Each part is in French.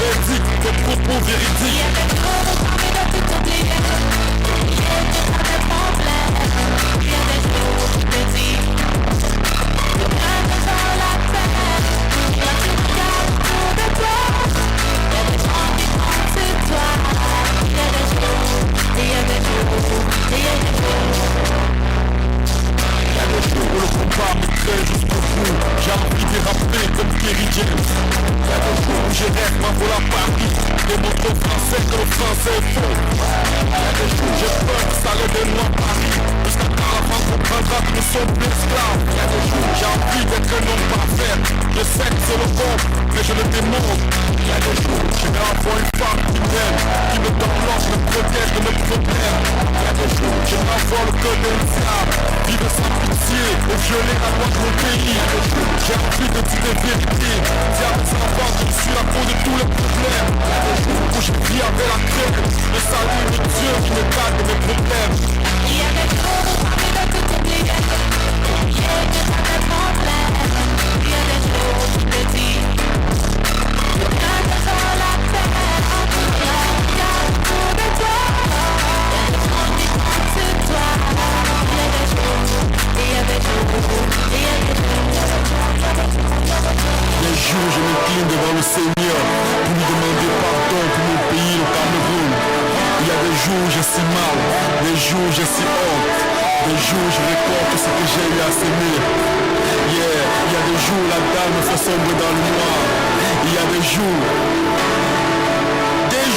verdict, tes propos véridiques. Il y a des jours où t'as envie de tout oublier. Il y a des problèmes. Il y a des jours où tu te dis que rien ne vaut la peine. Quand tu regardes autour de toi, il y a des gens qui comptent sur toi. Il y a des jours, il y a des jours, il y a des jours. Il y a des jours où le combat me crée jusqu'au bout. J'ai envie de rapper comme Kerry James. Il y a des jours où je rêve m'envole à Paris. Démontre aux Français que le français est faux. Il y a des jours où j'ai peur que ça lève des noix à Paris. Jusqu'à quand la France comprendra que nous sommes plus esclaves. Il y a des jours où j'ai envie d'être un homme parfait. Je sais que c'est le bon, mais je le démontre. Il y a des jours où j'aimerais avoir une femme qui m'aime, qui me donne l'ordre, me protège de mes problèmes. Il y a des jours où j'aimerais avoir le cœur d'un diable, vivre sans pitié et violer la loi de mon pays. Il y a des jours où j'ai envie de dire des vérités, dire à mes enfants que je suis la cause de tous les problèmes. Il y a des jours où je vis avec la crainte de saluer le Dieu qui me garde de mes problèmes. Il y a des jours où t'as envie de tout oublier. Il y a des problèmes. Il y a des jours où tu te dis que rien ne vaut la peine. Quand tu regardes autour de toi, il y a des gens qui comptent sur toi. Il y a des jours, il y a des jours, il y a des jours. Les jours où je m'incline devant le Seigneur pour lui demander pardon pour mon pays, le Cameroun. Il y a des jours où je suis mal, des jours où je suis honte, des jours où je récolte ce que j'ai eu à semer. Yeah, il y a des jours où la dalle me fait sombrer dans le noir. Il y a des jours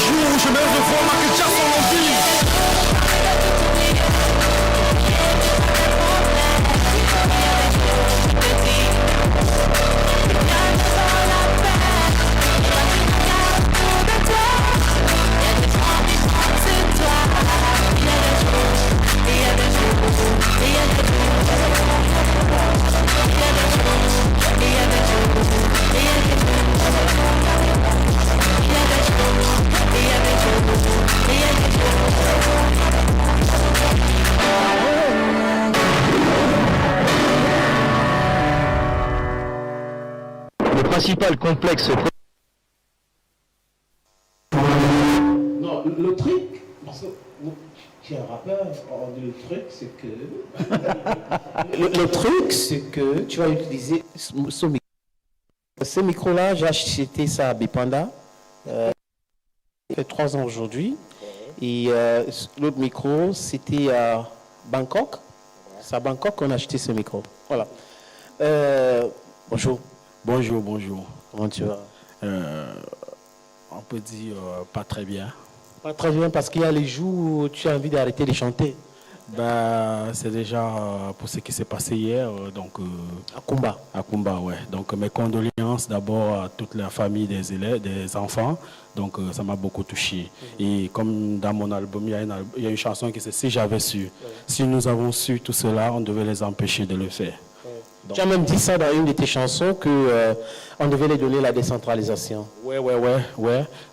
où je me revois ma question sur mon vie. Le principal complexe. Non, le truc, parce que tu es un rappeur, le truc c'est que... le truc c'est que tu vas utiliser ce micro. Ce micro-là, j'ai acheté ça à Bipanda. Ça fait 3 ans aujourd'hui. Et l'autre micro, c'était à Bangkok. C'est à Bangkok qu'on a acheté ce micro. Voilà. Bonjour. Bonjour, bonjour. Comment tu vas? On peut dire pas très bien. Pas très bien parce qu'il y a les jours où tu as envie d'arrêter de chanter. C'est déjà pour ce qui s'est passé hier, donc à Kumba. À Kumba, ouais. Donc mes condoléances d'abord à toute la famille des élèves, des enfants. Donc ça m'a beaucoup touché. Et comme dans mon album, il y a une chanson qui c'est Si j'avais su. Si nous avons su tout cela, on devait les empêcher de le faire. Donc, tu as même dit ça dans une de tes chansons que on devait les donner la décentralisation. Ouais.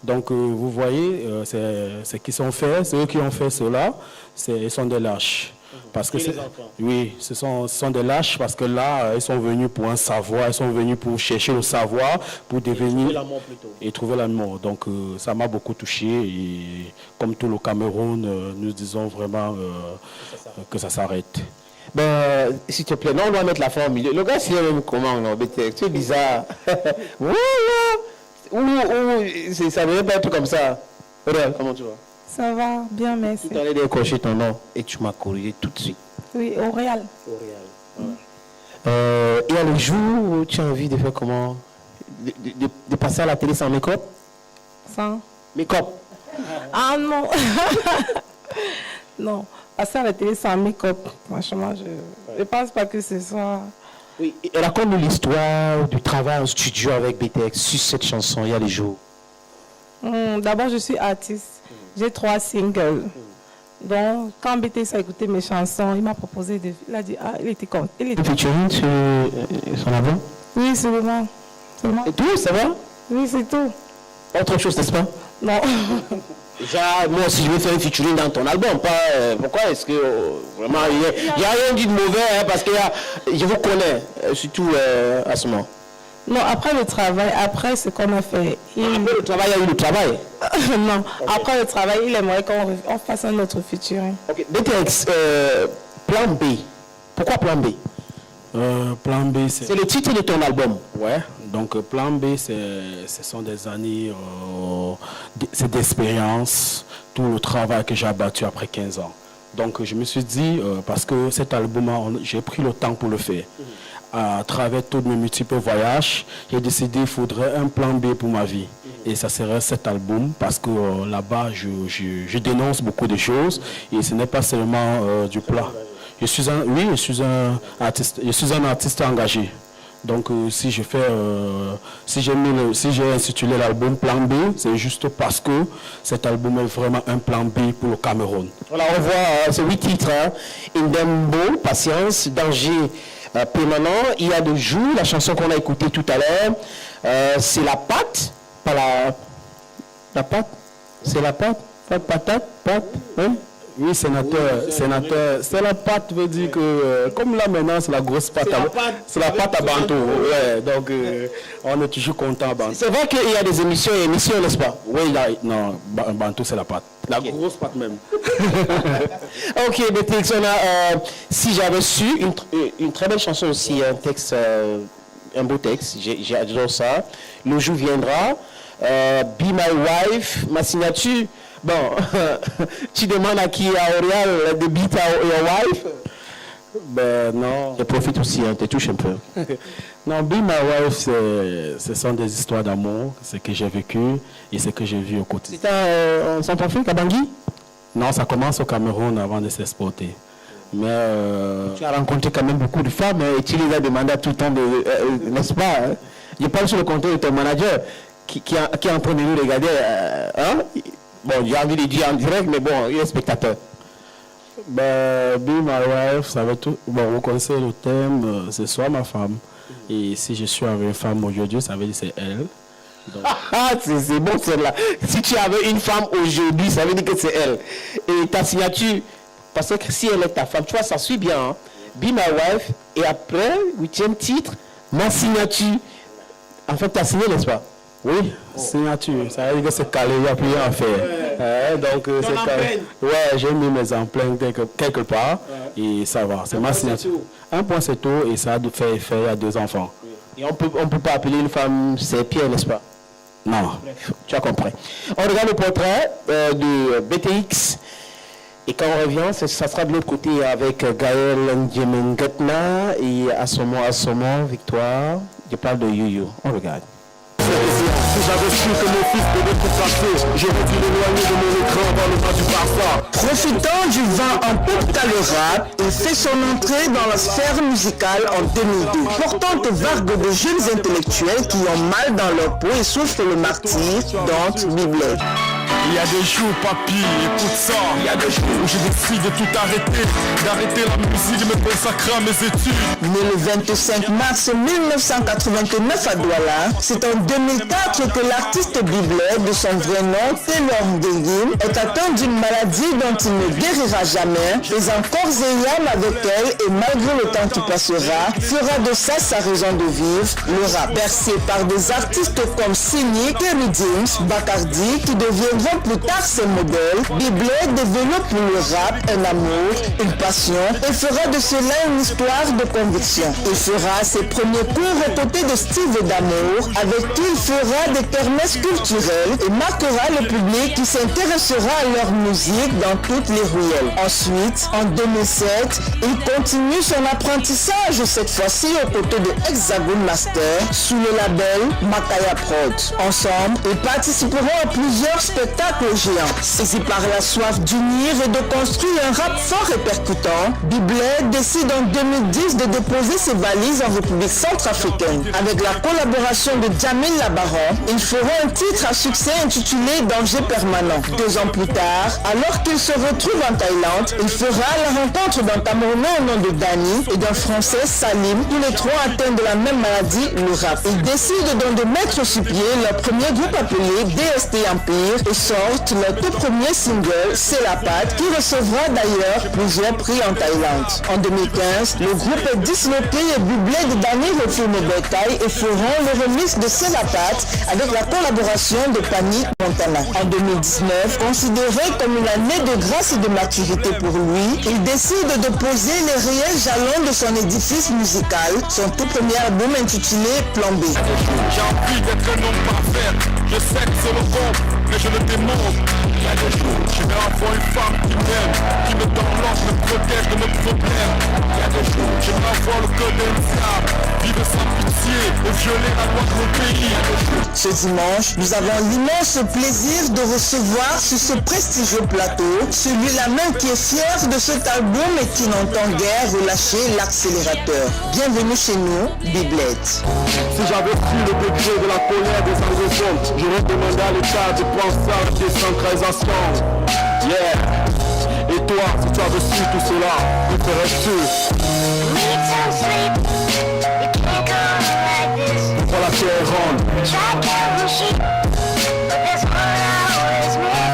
Donc vous voyez, c'est qui sont faits, c'est eux qui ont fait cela, ils sont des lâches. Parce que oui, ce sont des lâches parce que là, ils sont venus pour un savoir, ils sont venus pour chercher le savoir, pour devenir... Et trouver la mort plutôt. Et trouver la mort. Donc ça m'a beaucoup touché et comme tout le Cameroun, nous disons vraiment que ça s'arrête. Ben, s'il te plaît, non, on doit mettre la fin au milieu. Le gars, c'est même comment, non, c'est bizarre. Ça ne devait pas être comme ça. Aurel, comment tu vas? Ça va, bien, merci. Tu allais décocher ton nom et tu m'as corrigé tout de suite. Oui, Auréal. Il y a le jour où tu as envie de faire comment? De passer à la télé sans make-up? Sans make-up? Ah non. Non, passer à la télé sans make-up, franchement, je ne pense pas que ce soit... Oui, et raconte-nous l'histoire du travail en studio avec BTX sur cette chanson, il y a les jours. D'abord, je suis artiste. J'ai 3 singles. Donc, quand BTX a écouté mes chansons, il m'a proposé de... Il a dit, il était content. Il était... featuring sur son album? Oui, seulement. Et tout, ça va? Oui, c'est tout. Autre chose, n'est-ce pas? Non. Déjà, moi, si je veux faire un featuring dans ton album, pourquoi est-ce que vraiment, il n'y a rien dit de mauvais, hein, parce que je vous connais, surtout à ce moment. Non, après le travail, après ce qu'on a fait. Après le travail, il y a eu le travail. Non, après le travail, il aimerait qu'on fasse un autre featuring. Ok, BTX, plan B. Pourquoi plan B? Plan B, C'est le titre de ton album. Ouais, donc plan B, ce sont des années c'est d'expérience, tout le travail que j'ai abattu après 15 ans. Donc je me suis dit, parce que cet album, j'ai pris le temps pour le faire. À travers tous mes multiples voyages, j'ai décidé qu'il faudrait un plan B pour ma vie. Et ça serait cet album, parce que là-bas, je dénonce beaucoup de choses, et ce n'est pas seulement du plat. Je suis un artiste engagé. Donc si j'ai intitulé l'album Plan B, c'est juste parce que cet album est vraiment un plan B pour le Cameroun. Voilà, on voit ces 8 titres, hein. Indembo, Patience, Danger permanent, Il y a de jour, la chanson qu'on a écoutée tout à l'heure, c'est la pâte, pas la pâte, c'est la pâte, pas patate, pâte, hein? Oui, sénateur, c'est la pâte veut dire que, comme là maintenant c'est la grosse pâte, c'est la pâte à Bantou, ouais, donc on est toujours content à Bantou. C'est vrai qu'il y a des émissions et émissions, n'est-ce pas? Oui, non, Bantou c'est la pâte, la grosse pâte même. Ok, BTX, on a, si j'avais su, une très belle chanson aussi, un texte, un beau texte, j'adore ça. Le jour viendra, Be My Wife, ma signature. Bon, tu demandes à qui, à Orial, de beat your wife? Ben non. Je profite aussi, hein, te touche un peu. Non, Be My Wife, ce sont des histoires d'amour, ce que j'ai vécu et ce que j'ai vu au quotidien. C'est en Centrafrique, à Bangui? Non, ça commence au Cameroun avant de s'exporter. Mais tu as rencontré quand même beaucoup de femmes et tu les as demandé tout le temps, n'est-ce pas? Hein? Je parle sur le compte de ton manager qui est en train de nous regarder. Hein? Bon, j'ai envie de dire en direct, mais bon, il est spectateur. Ben, Be My Wife, ça veut tout. Bon, vous connaissez le thème, c'est soit ma femme. Et si je suis avec une femme aujourd'hui, ça veut dire c'est elle. Donc... c'est bon celle-là. Si tu avais une femme aujourd'hui, ça veut dire que c'est elle. Et ta signature, parce que si elle est ta femme, tu vois, ça suit bien. Hein? Be My Wife, et après, 8e titre, ma signature. En fait, tu as signé, n'est-ce pas? Oui, signature. Ça veut dire que c'est calé, il n'y a plus rien à faire. Donc, c'est calé. Ouais, j'ai mis mes empreintes quelque part et ça va. C'est ma signature. Un point, c'est tout et ça a fait effet à 2 enfants. Et on peut pas appeler une femme c'est Pierre, n'est-ce pas? Non. Tu as compris. On regarde le portrait de BTX. Et quand on revient, ça sera de l'autre côté avec Gaël Ndjemengetna et Assomo, Victoire. Je parle de You. On regarde. Si j'avais su que mon fils devait tout passer, j'aurais dû l'éloigner de mon écran dans le bas du Barça. Profitant du vent en poupe le rap, il fait son entrée dans la sphère musicale en 2002. Portant des vagues de jeunes intellectuels qui ont mal dans leur peau et souffrent le martyre, dont Biblet. Il y a des jours, papy, écoute ça. Il y a des jours où je décide de tout arrêter, d'arrêter la musique et me consacrer à mes études. Né le 25 mars 1989 à Douala, c'est en 2004 que l'artiste Biblet, de son vrai nom Taylor Ndegim, est atteint d'une maladie dont il ne guérira jamais, mais encore Zeyam avec elle et malgré le temps qui passera, fera de ça sa raison de vivre, le rap. Percé par des artistes comme Sini, Kerry James, Bacardi, qui deviendront plus tard ses modèles, Biblet développe pour le rap un amour, une passion et fera de cela une histoire de conviction. Il fera ses premiers cours aux côtés de Steve Damour, avec qui il fera des kermesses culturelles et marquera le public qui s'intéressera à leur musique dans toutes les ruelles. Ensuite, en 2007, il continue son apprentissage, cette fois-ci aux côtés de Hexagone Master, sous le label Makaya Prod. Ensemble, ils participeront à plusieurs spectacles géants. Saisi par la soif d'unir et de construire un rap fort et percutant, Biblet décide en 2010 de déposer ses valises en République centrafricaine. Avec la collaboration de Jamil Labaron, ils feront un titre à succès intitulé Danger permanent. 2 ans plus tard, alors qu'il se retrouve en Thaïlande, il fera la rencontre d'un Camerounais au nom de Dani et d'un Français Salim, tous les 3 atteints de la même maladie, le rap. Ils décident donc de mettre sur pied leur premier groupe appelé DST Empire et sortent leur tout premier single, C'est la patte, qui recevra d'ailleurs plusieurs prix en Thaïlande. En 2015, le groupe est disloqué et bublé de Danny retourne au bétail et feront le remix de C'est la patte avec la collaboration de Panic Montana. En 2019, considéré comme une année de grâce et de maturité pour lui, il décide de poser les réels jalons de son édifice musical, son tout premier album intitulé Plan B. J'ai envie d'être un homme parfait. Je sais que c'est le bon, mais je le démontre. Il y a des jours, je vais avoir une femme qui m'aime, qui me donne l'ordre, me protège de mes problèmes. Il y a des jours, je vais avoir le cœur d'un diable, vivre sans pitié et violer la loi de mon pays. Ce dimanche, nous avons l'immense plaisir de recevoir sur ce prestigieux plateau celui-là même qui est fier de cet album et qui n'entend guère relâcher l'accélérateur. Bienvenue chez nous, Biblette. Si j'avais su le degré de la colère des anglophones, j'aurais demandé à l'État de prendre ça de décentralisation. Yeah. Et toi, si tu avais su tout cela, tu ferais-tu? Pourquoi la terre est ronde?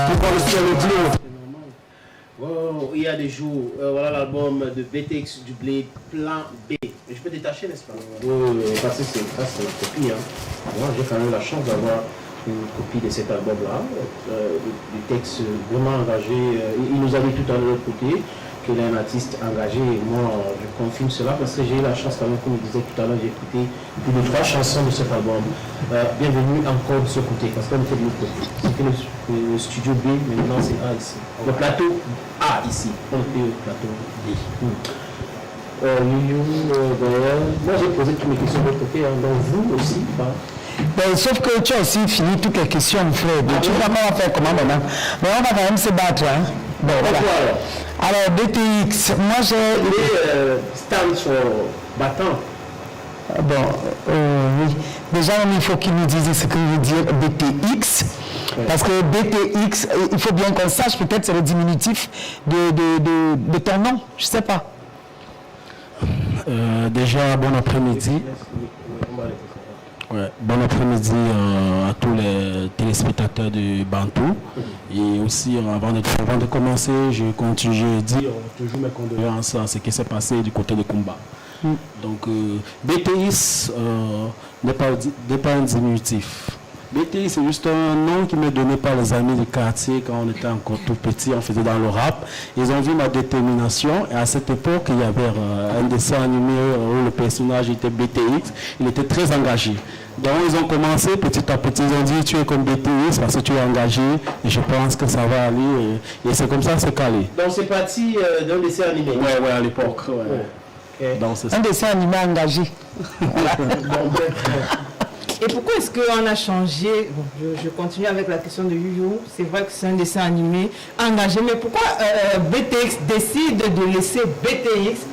Pourquoi le ciel est bleu? Wow, il y a des jours, voilà l'album de BTX du Blade, Plan B. Mais je peux détacher, n'est-ce pas? Oui, parce que c'est une copie. Hein. Moi, j'ai quand même la chance d'avoir une copie de cet album-là, du texte vraiment engagé. Il nous a dit tout à l'heure côté qu'il est un artiste engagé et moi, je confirme cela parce que j'ai eu la chance quand même, comme je disais tout à l'heure, j'ai écouté plus de 3 chansons de cet album. Bienvenue encore de ce côté, parce qu'on était de l'autre côté. C'était le studio B, mais maintenant c'est A ici. Le plateau A ici, on était au plateau B. Moi j'ai posé toutes mes questions de l'autre côté, hein, donc vous aussi. Hein. Ben, sauf que tu as aussi fini toutes les questions, Fred. Tu vas pas faire comment maintenant? Mais on va quand même se battre. Hein? Bon, voilà. Alors, BTX, moi j'ai... stands for battant. Oui. Déjà, il faut qu'il nous dise ce que veut dire BTX. Parce que BTX, il faut bien qu'on sache, peut-être c'est le diminutif de ton nom. Je ne sais pas. Déjà, bon après-midi. Ouais, bon après-midi à tous les téléspectateurs de Bantou. Et aussi, avant de commencer, je dis toujours mes condoléances à ce qui s'est passé du côté de Kumba. Donc, BTX n'est pas un diminutif. BTX, c'est juste un nom qui m'est donné par les amis du quartier quand on était encore tout petit, on faisait dans le rap. Ils ont vu ma détermination et à cette époque, il y avait un dessin animé où le personnage était BTX, il était très engagé. Donc ils ont commencé petit à petit, ils ont dit tu es comme BTX parce que tu es engagé et je pense que ça va aller et c'est comme ça que c'est calé. Donc c'est parti d'un dessin animé. Ouais, à l'époque. Ouais. Okay. Donc, c'est un dessin animé engagé. Et pourquoi est-ce qu'on a changé? Je continue avec la question de Yuyu. C'est vrai que c'est un dessin animé engagé, mais pourquoi BTX décide de laisser BTX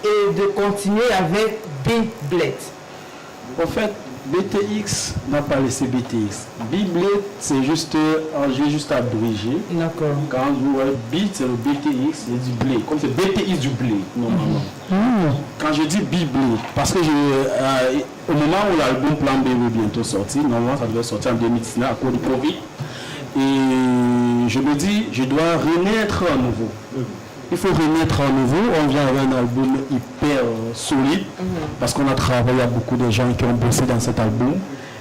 et de continuer avec Biblette? En fait, BTX n'a pas laissé BTX. Biblette, c'est juste juste abrégé. D'accord. Quand vous voyez bit, c'est le BTX, c'est du blé. Comme c'est BTX du blé, normalement. Quand je dis Biblette, parce que au moment où l'album Plan B va bientôt sortir, normalement ça devait sortir en 2019 à cause du Covid. Et je me dis, je dois renaître à nouveau. Il faut renaître à nouveau. On vient avec un album hyper solide parce qu'on a travaillé à beaucoup de gens qui ont bossé dans cet album.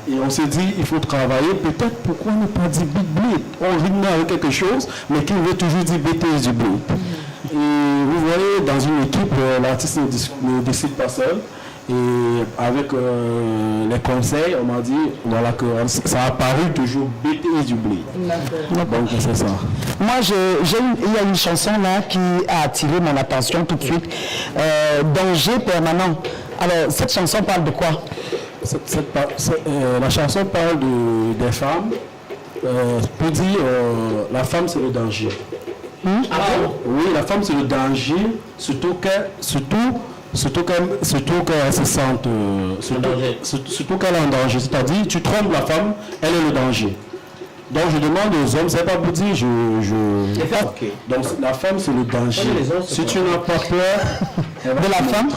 Et on s'est dit, il faut travailler. Peut-être pourquoi ne pas dire Big Blade? On rythme avec quelque chose, mais qui veut toujours dire BTS du Blade. Et vous voyez, dans une équipe, l'artiste ne décide pas seul. Et avec les conseils, on m'a dit voilà, que ça a paru toujours BTS du blé. Donc c'est ça. Moi, il y a une chanson là qui a attiré mon attention tout de suite. Danger permanent. Alors, cette chanson parle de quoi? La chanson parle des femmes. Peut dire la femme c'est le danger. Oui, la femme c'est le danger, surtout qu'elle se sente surtout qu'elle est en danger. C'est-à-dire, tu trompes la femme, elle est le danger. Donc je demande aux hommes, c'est pas pour dire Les femmes, ok. Donc la femme c'est le danger. Oui, les hommes, c'est Si pas tu n'as pas peur De la femme?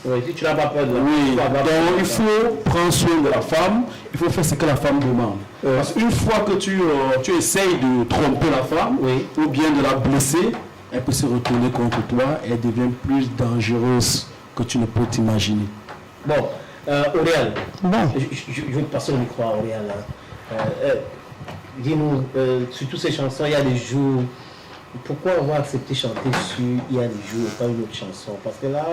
Oui, si tu n'as pas peur de Oui, tu vas avoir donc peur. il faut prendre soin de la femme, il faut faire ce que la femme demande. Parce qu'une fois que tu essayes de tromper la femme, Oui. ou bien de la blesser, elle peut se retourner contre toi et elle devient plus dangereuse que tu ne peux t'imaginer. Bon, Auréal, Bon. je vais passer le micro à Auréal. Dis-nous, sur toutes ces chansons, il y a des jours. Pourquoi avoir accepté chanter sur Il y a des jours et pas une autre chanson? Parce que là,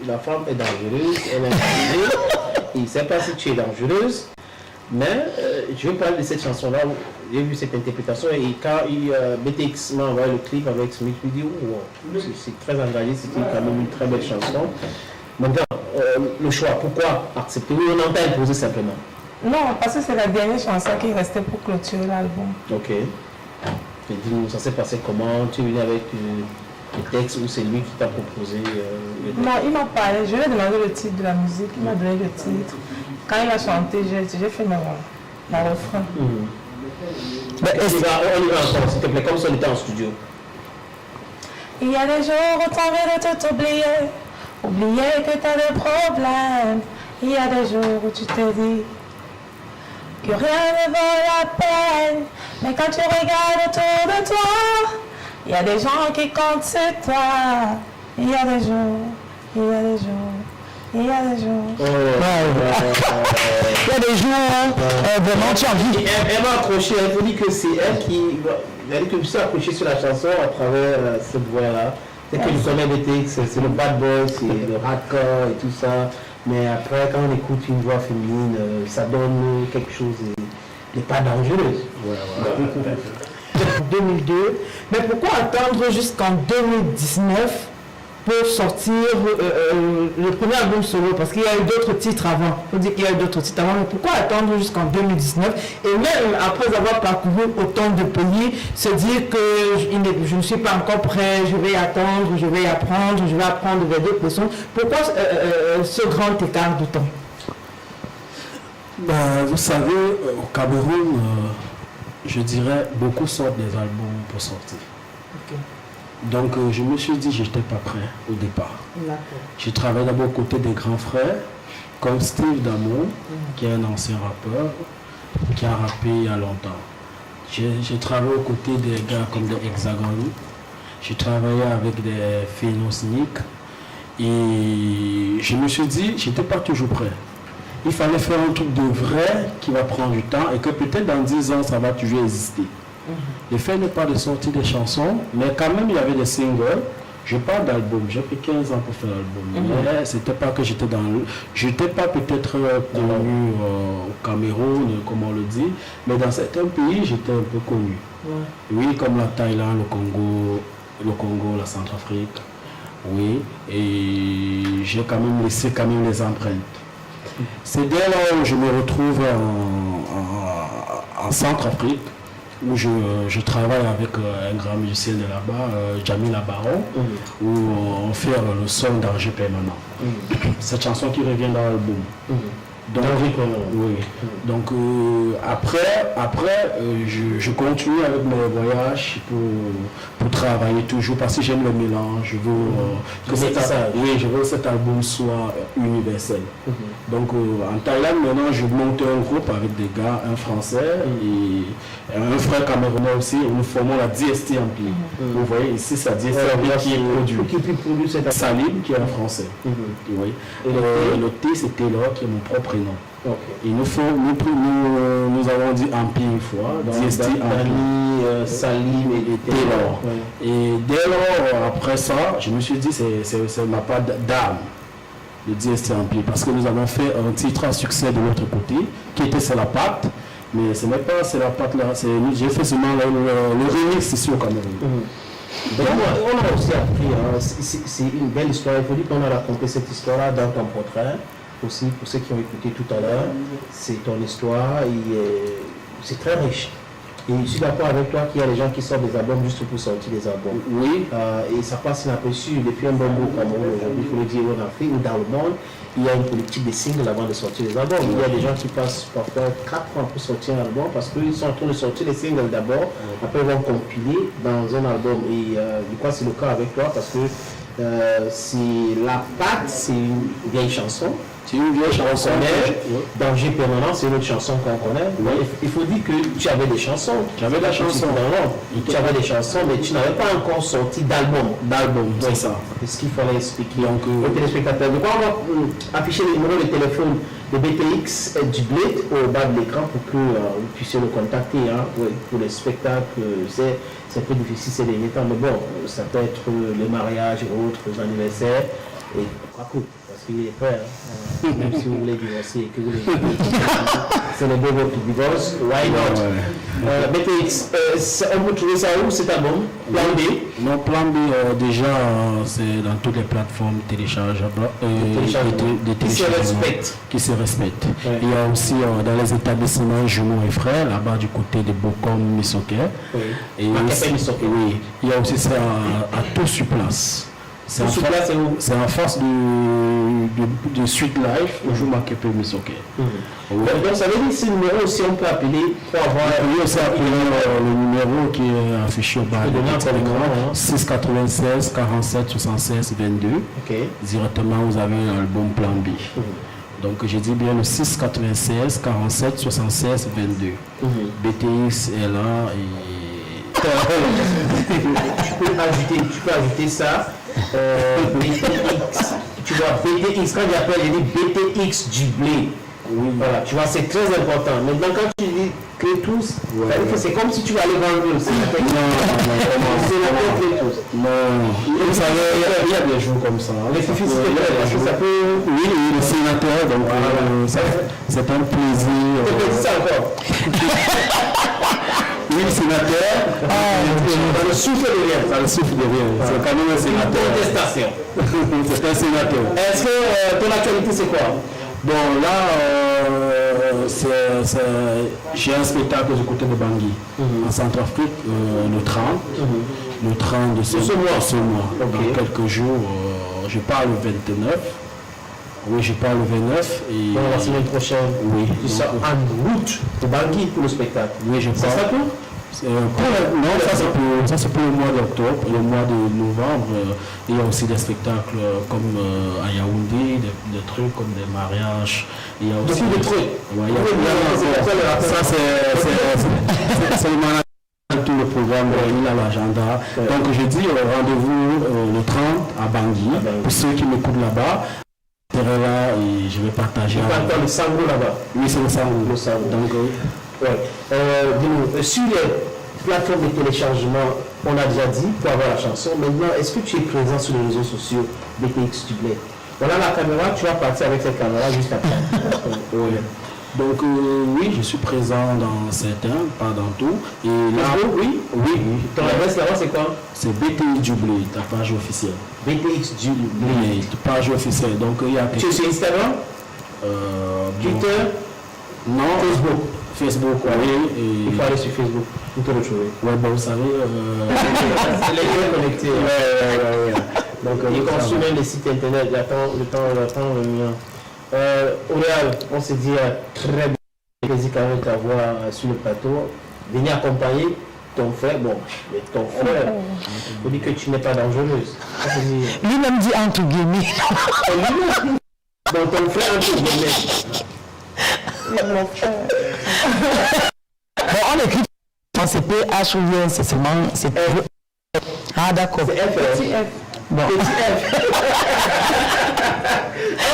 la femme est dangereuse, elle est dangereuse. Il ne sait pas si tu es dangereuse. Mais je vais parler de cette chanson-là. J'ai vu cette interprétation et quand BTX m'a envoyé le clip avec Smith, je lui ai dit, oh, c'est très engagé, c'était quand même une très belle chanson. Maintenant, le choix, pourquoi accepter? Oui, on entend imposer simplement. Non, parce que c'est la dernière chanson qui restait pour clôturer l'album. Ok. Et dis-nous, ça s'est passé comment? Tu es venu avec le texte ou c'est lui qui t'a proposé le texte? Non, il m'a parlé, je lui ai demandé le titre de la musique, il m'a donné le titre. Quand il a chanté, j'ai fait mon refrain. On y va encore, s'il te plaît, comme si on était en studio. Il y a des jours où t'as envie de t'oublier, oublier que t'as des problèmes. Il y a des jours où tu te dis que rien ne vaut la peine. Mais quand tu regardes autour de toi, il y a des gens qui comptent sur toi. Il y a des jours, il y a des jours, il y a des jours. Il y a des jours, vraiment, tu as envie. Elle m'a accroché, elle vous dit que c'est elle qui. Elle a dit que je suis accroché sur la chanson à travers cette voix-là. C'est que je connais BTX, c'est le bad boy, c'est le hardcore et tout ça. Mais après, quand on écoute une voix féminine, ça donne quelque chose de pas dangereux. Voilà. 2002. Mais pourquoi attendre jusqu'en 2019 pour sortir le premier album solo? Parce qu'il y a eu d'autres titres avant. Il faut dire qu'il y a eu d'autres titres avant. Mais pourquoi attendre jusqu'en 2019? Et même après avoir parcouru autant de pays, se dire que je ne suis pas encore prêt, je vais attendre, je vais apprendre, je vais apprendre vers d'autres personnes. Pourquoi ce grand écart de temps? Ben, vous savez, au Cameroun, je dirais, beaucoup sortent des albums pour sortir. Ok. Donc je me suis dit, je n'étais pas prêt au départ. D'accord. J'ai travaillé d'abord aux côtés des grands frères, comme Steve Damo, qui est un ancien rappeur, qui a rappé il y a longtemps. J'ai travaillé aux côtés des gars comme des Hexagons. J'ai travaillé avec des Phénosniques. Et je me suis dit, je n'étais pas toujours prêt. Il fallait faire un truc de vrai qui va prendre du temps et que peut-être dans 10 ans, ça va toujours exister. Le fait n'est pas de sortir des chansons, mais quand même, il y avait des singles. Je parle d'album, j'ai pris 15 ans pour faire l'album. Mais c'était pas que j'étais dans le... J'étais pas peut-être connu au Cameroun, comme on le dit, mais dans certains pays, j'étais un peu connu. Oui, comme la Thaïlande, le Congo, la Centrafrique. Oui, et j'ai quand même laissé les empreintes. C'est dès là où je me retrouve en Centrafrique, où je travaille avec un grand musicien de là-bas, Jamil Abaron, où on fait le son d'Angers permanent. Cette chanson qui revient dans l'album. Donc, oui. Donc après je continue avec mes voyages pour travailler toujours parce que j'aime le mélange. Je veux je veux que cet album soit universel. Donc en Thaïlande maintenant je monte un groupe avec des gars, un français et un frère camerounais aussi. Nous formons la DST Empire. Vous voyez ici c'est la DST Empire qui est produit. C'est Salim qui est un français. Oui. Et le T c'est Taylor qui est mon propre prénom. Et nous avons dit Empire une fois, DST Empire, Salim et Taylor. Et dès lors, après ça, je me suis dit c'est ma part d'âme, le DST Empire, parce que nous avons fait un titre à succès de l'autre côté, qui était C'est la patte, mais ce n'est pas C'est la patte là, j'ai fait seulement le remix ici au Cameroun. Donc, on a aussi appris, c'est une belle histoire, il faut dire qu'on a raconté cette histoire-là dans ton portrait. Aussi, pour ceux qui ont écouté tout à l'heure, c'est ton histoire et c'est très riche. Et je suis d'accord avec toi qu'il y a des gens qui sortent des albums juste pour sortir des albums. Oui. Et ça passe inaperçu depuis un bon bout au Cameroun aujourd'hui, il faut le dire en Afrique ou dans le monde. Il y a une politique des singles avant de sortir les albums. Il y a des gens qui passent parfois 4 ans pour sortir un album parce qu'ils sont en train de sortir les singles d'abord, après ils vont compiler dans un album. Et je crois que c'est le cas avec toi parce que c'est la patte, c'est une vieille chanson. C'est une vieille chanson. Danger permanent, c'est une autre chanson qu'on connaît. Mais il faut dire que tu avais des chansons. J'avais des chansons. Tu avais des chansons, mais tu n'avais pas encore sorti d'album. C'est ça. C'est ce qu'il fallait expliquer Donc, aux téléspectateurs. Donc, on va afficher le numéro de téléphone de BTX du Blade au bas de l'écran pour que vous puissiez le contacter. Hein, pour les spectacles, c'est un peu difficile ces derniers temps, mais bon, ça peut être les mariages et autres, les anniversaires. Et quoi que, parce qu'il est prêt, hein, même si vous voulez divorcer, que vous voulez célébrer votre divorce, why not? BTX, on peut trouver ça où cet album? Plan B? Mon plan B, déjà, c'est dans toutes les plateformes téléchargeables. Qui se respectent. Ouais. Il y a aussi dans les établissements Jumeaux et Frères, là-bas du côté de Bocom, Misoké. Oui. Et aussi, oui, il y a aussi ça à tout sur place. C'est en face de Suite Life, au jour Makepe Misoké. Donc ça veut dire que ce numéro aussi on peut appeler pour avoir... Il y a aussi appelé le numéro qui est affiché au bas de l'écran, 696 47 76 22. Directement, vous avez l'album Plan B. Donc j'ai dit bien le 696 47 76 22. BTX est là et... tu peux ajouter ça. BTX. Tu vois, BTX, quand j'appelle, j'ai dit BTX du blé. Oui. Voilà, tu vois, c'est très important. Maintenant, quand tu dis que tous, c'est comme si tu allais vendre le sénateur. Non, vous savez, il y a des jours comme ça. Mais c'est difficile, parce que ça peut... Oui, le sénateur, donc c'est un plaisir. Tu peux dire ça encore. Oui, le sénateur, ça le souffle de rien. Ça le souffle de rien. C'est quand même un sénateur. Contestation. C'est un sénateur. Est-ce que ton actualité, c'est quoi? Bon, là, j'ai un spectacle du côté de Bangui, en Centrafrique, le 30. Le 30 de ce mois. Dans quelques jours, je pars le 29. Oui, je pars le 29. Et la semaine prochaine. Oui. Tu seras en route pour Bangui pour le spectacle. Oui, je pars. C'est ça tout? Non, ça c'est pour le mois d'octobre. Le mois de novembre, il y a aussi des spectacles comme à Yaoundé, des trucs comme des mariages. Il y a aussi des trucs. Ça c'est le management. Tout le programme, il a l'agenda. Donc je dis rendez-vous le 30 à Bangui. Pour ceux qui m'écoutent là-bas, je serai là et je vais partager. Tu le sango là-bas? Oui, c'est le sango. Donc, sur les plateformes de téléchargement, on a déjà dit pour avoir la chanson. Maintenant, est-ce que tu es présent sur les réseaux sociaux BTX du Bled? Voilà la caméra, tu vas partir avec cette caméra juste après. Donc oui, je suis présent dans certains, pas dans tout. Et là, oui. Ton adresse là-bas, c'est quoi? C'est BTX du Bled, ta page officielle. BTX du Bled. Ta page officielle. Donc il y a. Tu es sur Instagram? Twitter? Non. Facebook, oui. Et... Il faut aller sur Facebook pour te retrouver. Ouais, bon, vous savez. C'est les liens connectés. Ouais. Donc, il consume les sites internet, j'attends le mien. Auréal, on s'est dit très bien plaisir quand même de t'avoir sur le plateau. Venez accompagner ton frère. Bon, mais ton frère, il faut dire que tu n'es pas dangereuse. Lui-même dit entre guillemets. Donc ton frère entre guillemets. Mon frère. Bon, on écrit en CPH ou bien c'est seulement c'est Ah d'accord. C'est F. Petit F. Bon. Petit F.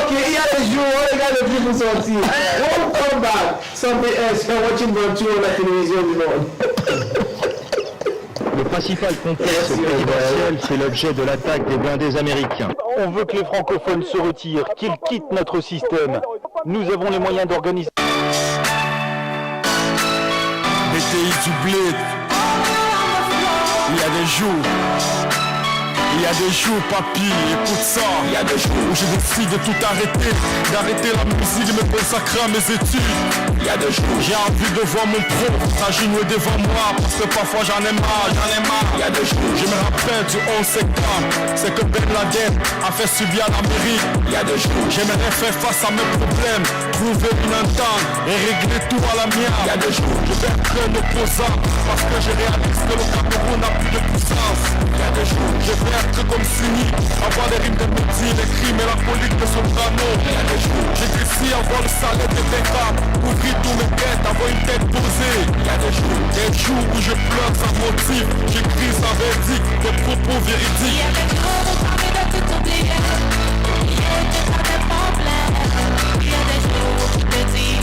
Ok, il y a des jours où les gars ne plus pour sortir. We'll come back. Something else. You're watching Bantu on la télévision du monde. Le principal complexe présidentiel fait l'objet de l'attaque des blindés américains. On veut que les francophones se retirent, qu'ils quittent notre système. Nous avons les moyens d'organiser. BTX du Bled. Il y a des jours, Il y a des jours, papy, écoute ça. Il y a des jours où je décide de tout arrêter, d'arrêter la musique et me consacrer à mes études. Il y a des jours, j'ai envie de voir mon pro s'agenouiller devant moi, parce que parfois j'en ai marre. Il y a des jours, je me rappelle du 11 septembre, c'est que Ben Laden a fait subir à l'Amérique. Il y a des jours, j'aimerais faire face à mes problèmes, trouver une entente et régler tout à la mienne. Il y a des jours, je vais être un opposant, parce que je réalise que le Cameroun n'a plus de puissance. Il y a des jours, je vais être comme Sini, avoir des rimes de Mehdi, les crimes et la politique de Soprano. Il y a des jours, j'ai décidé avoir le salaire de Beckham, ouvrir tous mes têtes, avoir une tête posée. Il y a des jours où je pleure sans motif, j'écris sans verdict, des propos véridiques. Il y a des jours où t'as envie de tout oublier, oublier que t'as des problèmes. Il y a des jours où tu te dis,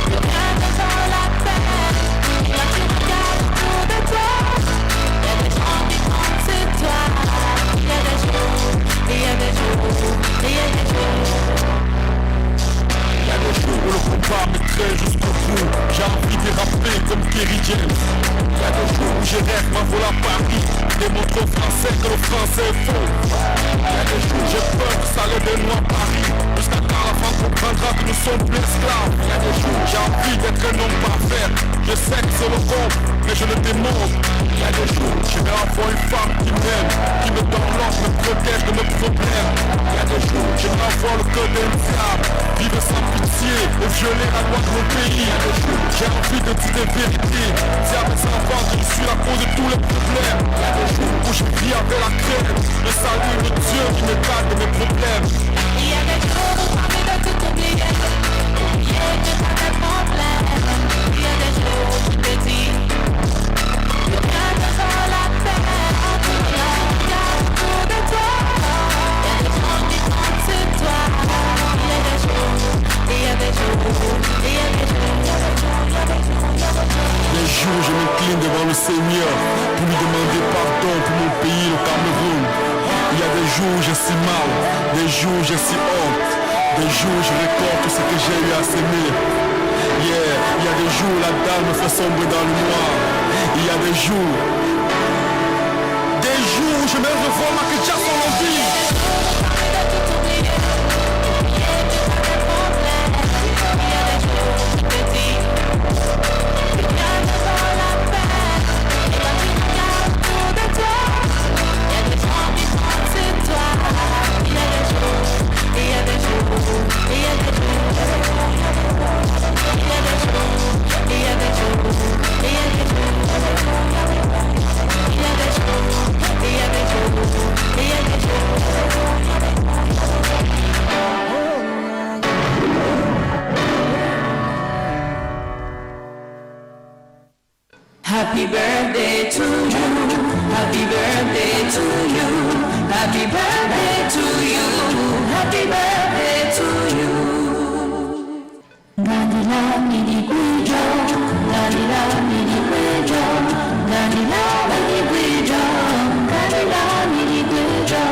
plus rien ne vaut la peine. Et quand tu regardes autour de toi, il y a des gens qui comptent sur toi. Il y a des jours, il y a des jours, il y a des jours. Il y a des jours où le combat me traîne jusqu'au bout. J'ai envie de rapper comme Kerry James. Il y a des jours où je rêve m'envole à Paris, démontre aux Français que le français est faux. Il y a des jours où j'ai peur que ça lève des noix à Paris, jusqu'à quand la France comprendra que nous sommes plus esclaves. Il y a des jours où j'ai envie d'être un homme parfait. Je sais que c'est le bon, mais je le démontre. Il y a des jours où je vais avoir une femme qui m'aime, qui me donne l'ordre, me protège de mes problèmes. Il y a des jours où je vais avoir le cœur d'un diable, vivre sans pitié et violer la loi de mon pays. Il y a des jours où j'ai envie de dire des vérités, dire à mes enfants que je suis la cause de tous les problèmes. Il y a des jours où je vis avec la crainte, le salut de Dieu qui me garde de mes problèmes. Il y a des jours où t'as envie de tout oublier, oublier que t'as des problèmes. Il y a des jours où tu te dis, plus rien ne vaut la peine. Quand tu regardes autour de toi, il y a des gens qui comptent sur toi. Il y a des jours, il y a des jours, il y a des jours, il y a des jours, il y a des jours, il y a des jours. Les jours où je m'incline devant le Seigneur pour lui demander pardon pour mon pays, le Cameroun. Il y a des jours où j'ai si mal, des jours où j'ai si honte, des jours où je récolte tout ce que j'ai eu à s'aimer. Yeah, il y a des jours où la dalle me fait sombrer dans le noir. Il y a des jours où je me revois ma que Jackson en vie. Happy birthday to you, happy birthday to you, happy birthday to you, happy birthday to you. Danila mini guijo, danila mini guijo, danila mini guijo, danila mini guijo.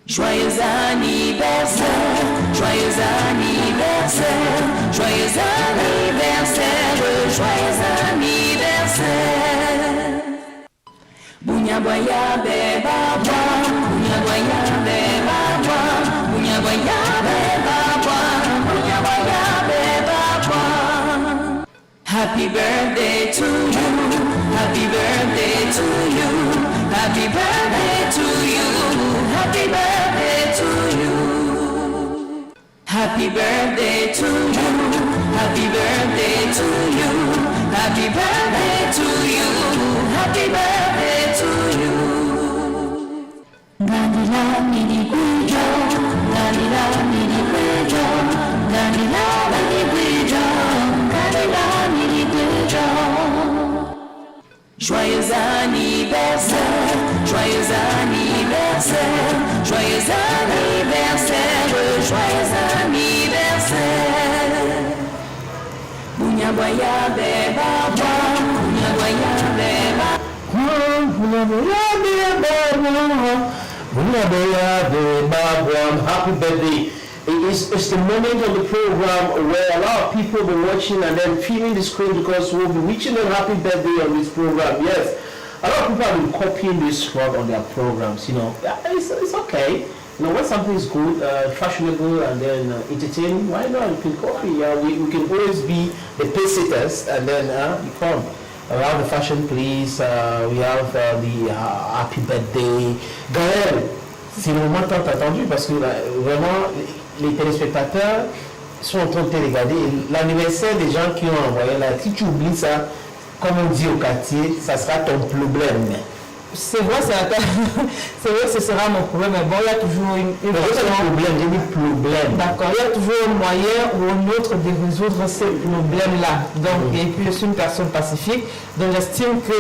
Joyeux anniversaire, joyeux anniversaire, joyeux anniversaire, joyeux anniversaire. Bunya boya beba bwa, bunya boya beba bwa, bunya boya beba bwa, bunya boya beba bwa. Happy birthday to you, happy birthday to you, happy birthday to you, happy birthday to you. Happy birthday to you, happy birthday to you, happy birthday to you, happy birthday to you. Danila mini guijo, danila mini guijo, danila mini guijo, danila mini guijo. Joyeux anniversaire, joyeux anniversaire, joyeux anniversaire, joyeux anniversaire. Bunya boya beba bwa, bunya boya beba. Bunya boya beba bwa. Happy birthday. It's the moment of the program where a lot of people will be watching and then feeling the screen because we'll be wishing them happy birthday on this program. Yes. a lot of people have been copying this word on their programs, you know. It's okay. You know, when something is good, fashionable, and then entertaining, why not? You can copy. We can always be the pace-setters, and then you come. We have the fashion police, we have the happy birthday. Gaël, c'est le moment tant attendu parce que vraiment, les téléspectateurs sont en train de te regarder. L'anniversaire des gens qui ont envoyé là, si tu oublies ça, comme on dit au quartier, ça sera ton problème. C'est vrai, c'est vrai que ce sera mon problème, mais bon, il y a toujours une problème, j'ai dit problème. D'accord, il y a toujours un moyen ou un autre de résoudre ces problèmes-là. Donc, et puis je suis une personne pacifique, donc j'estime que...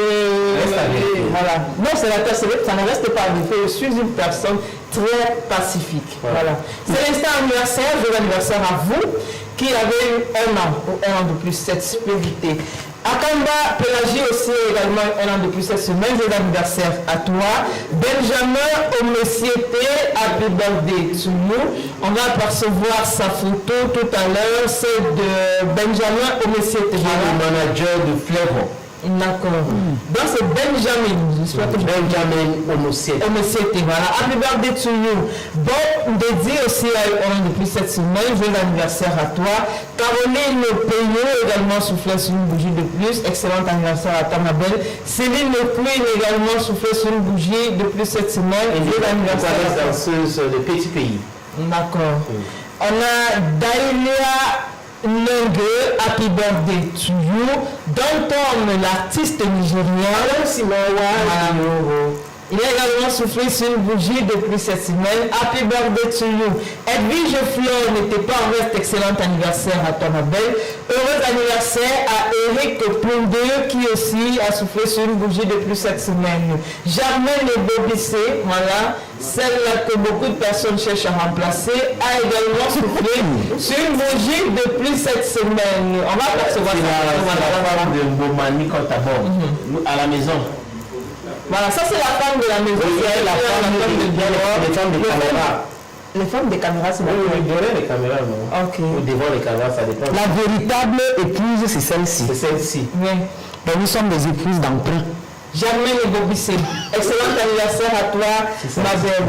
voilà. Non, c'est la terre, ça ne reste pas vérifié. Je suis une personne très pacifique. Voilà. C'est l'instant anniversaire, joyeux anniversaire à vous, qui avez eu 1 an ou 1 an de plus cette spiritualité. Akamba Pélagie aussi également 1 an de plus cette semaine, joyeux anniversaire à toi. Benjamin Omessiété, happy birthday to you. On va apercevoir sa photo tout à l'heure, c'est de Benjamin Omessiété. Le manager de Flavor. D'accord. Donc c'est Benjamin, j'espère que Benjamin Omessiété. Omessiété, voilà. Happy birthday to you. Bon, dédié aussi à 1 an de plus cette semaine, joyeux anniversaire à toi. Caroline Payot également soufflé sur une bougie de plus. Excellent anniversaire à ta ma belle. Céline Leclerc également soufflé sur une bougie de plus cette semaine. Joyeux anniversaire à toi. Danseuse de Petit Pays. D'accord. On a Daïlia Nengue, happy birthday to you. Danton, l'artiste nigérien. Il a également soufflé sur une bougie depuis cette semaine. Happy birthday to you. Edwige Fleur n'était pas en reste. Excellent anniversaire à toi, ma belle. Heureux anniversaire à Eric Pondeux qui aussi a soufflé sur une bougie depuis cette semaine. Germaine Bobissé, voilà, celle que beaucoup de personnes cherchent à remplacer, a également soufflé sur une bougie depuis cette semaine. On va percevoir ça. La femme de Bomani quand à la maison. Voilà, ça c'est la femme de la maison. Oui, la femme de caméra. Les femmes des caméras, c'est oui, derrière les caméras, non. Ok. Ou devant les caméras, ça dépend. La véritable épouse, c'est celle-ci. C'est celle-ci. Oui. Donc nous sommes des épouses d'emprunt. Germaine Bobissé. Excellent anniversaire à toi, ma belle.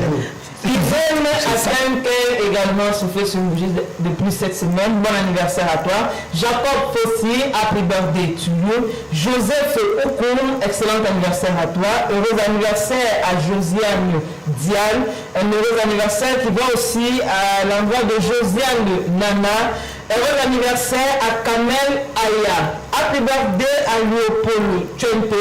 Yvonne Asenke également soufflé sur une bougie depuis cette semaine. Bon anniversaire à toi. Jacob Fossi, happy birthday to you. Joseph Okoum, excellent anniversaire à toi. Heureux anniversaire à Josiane Diane. Un heureux anniversaire qui va aussi à l'endroit de Josiane Nana. Heureux anniversaire à Kamel Aya. Happy birthday à Léopold Tchente.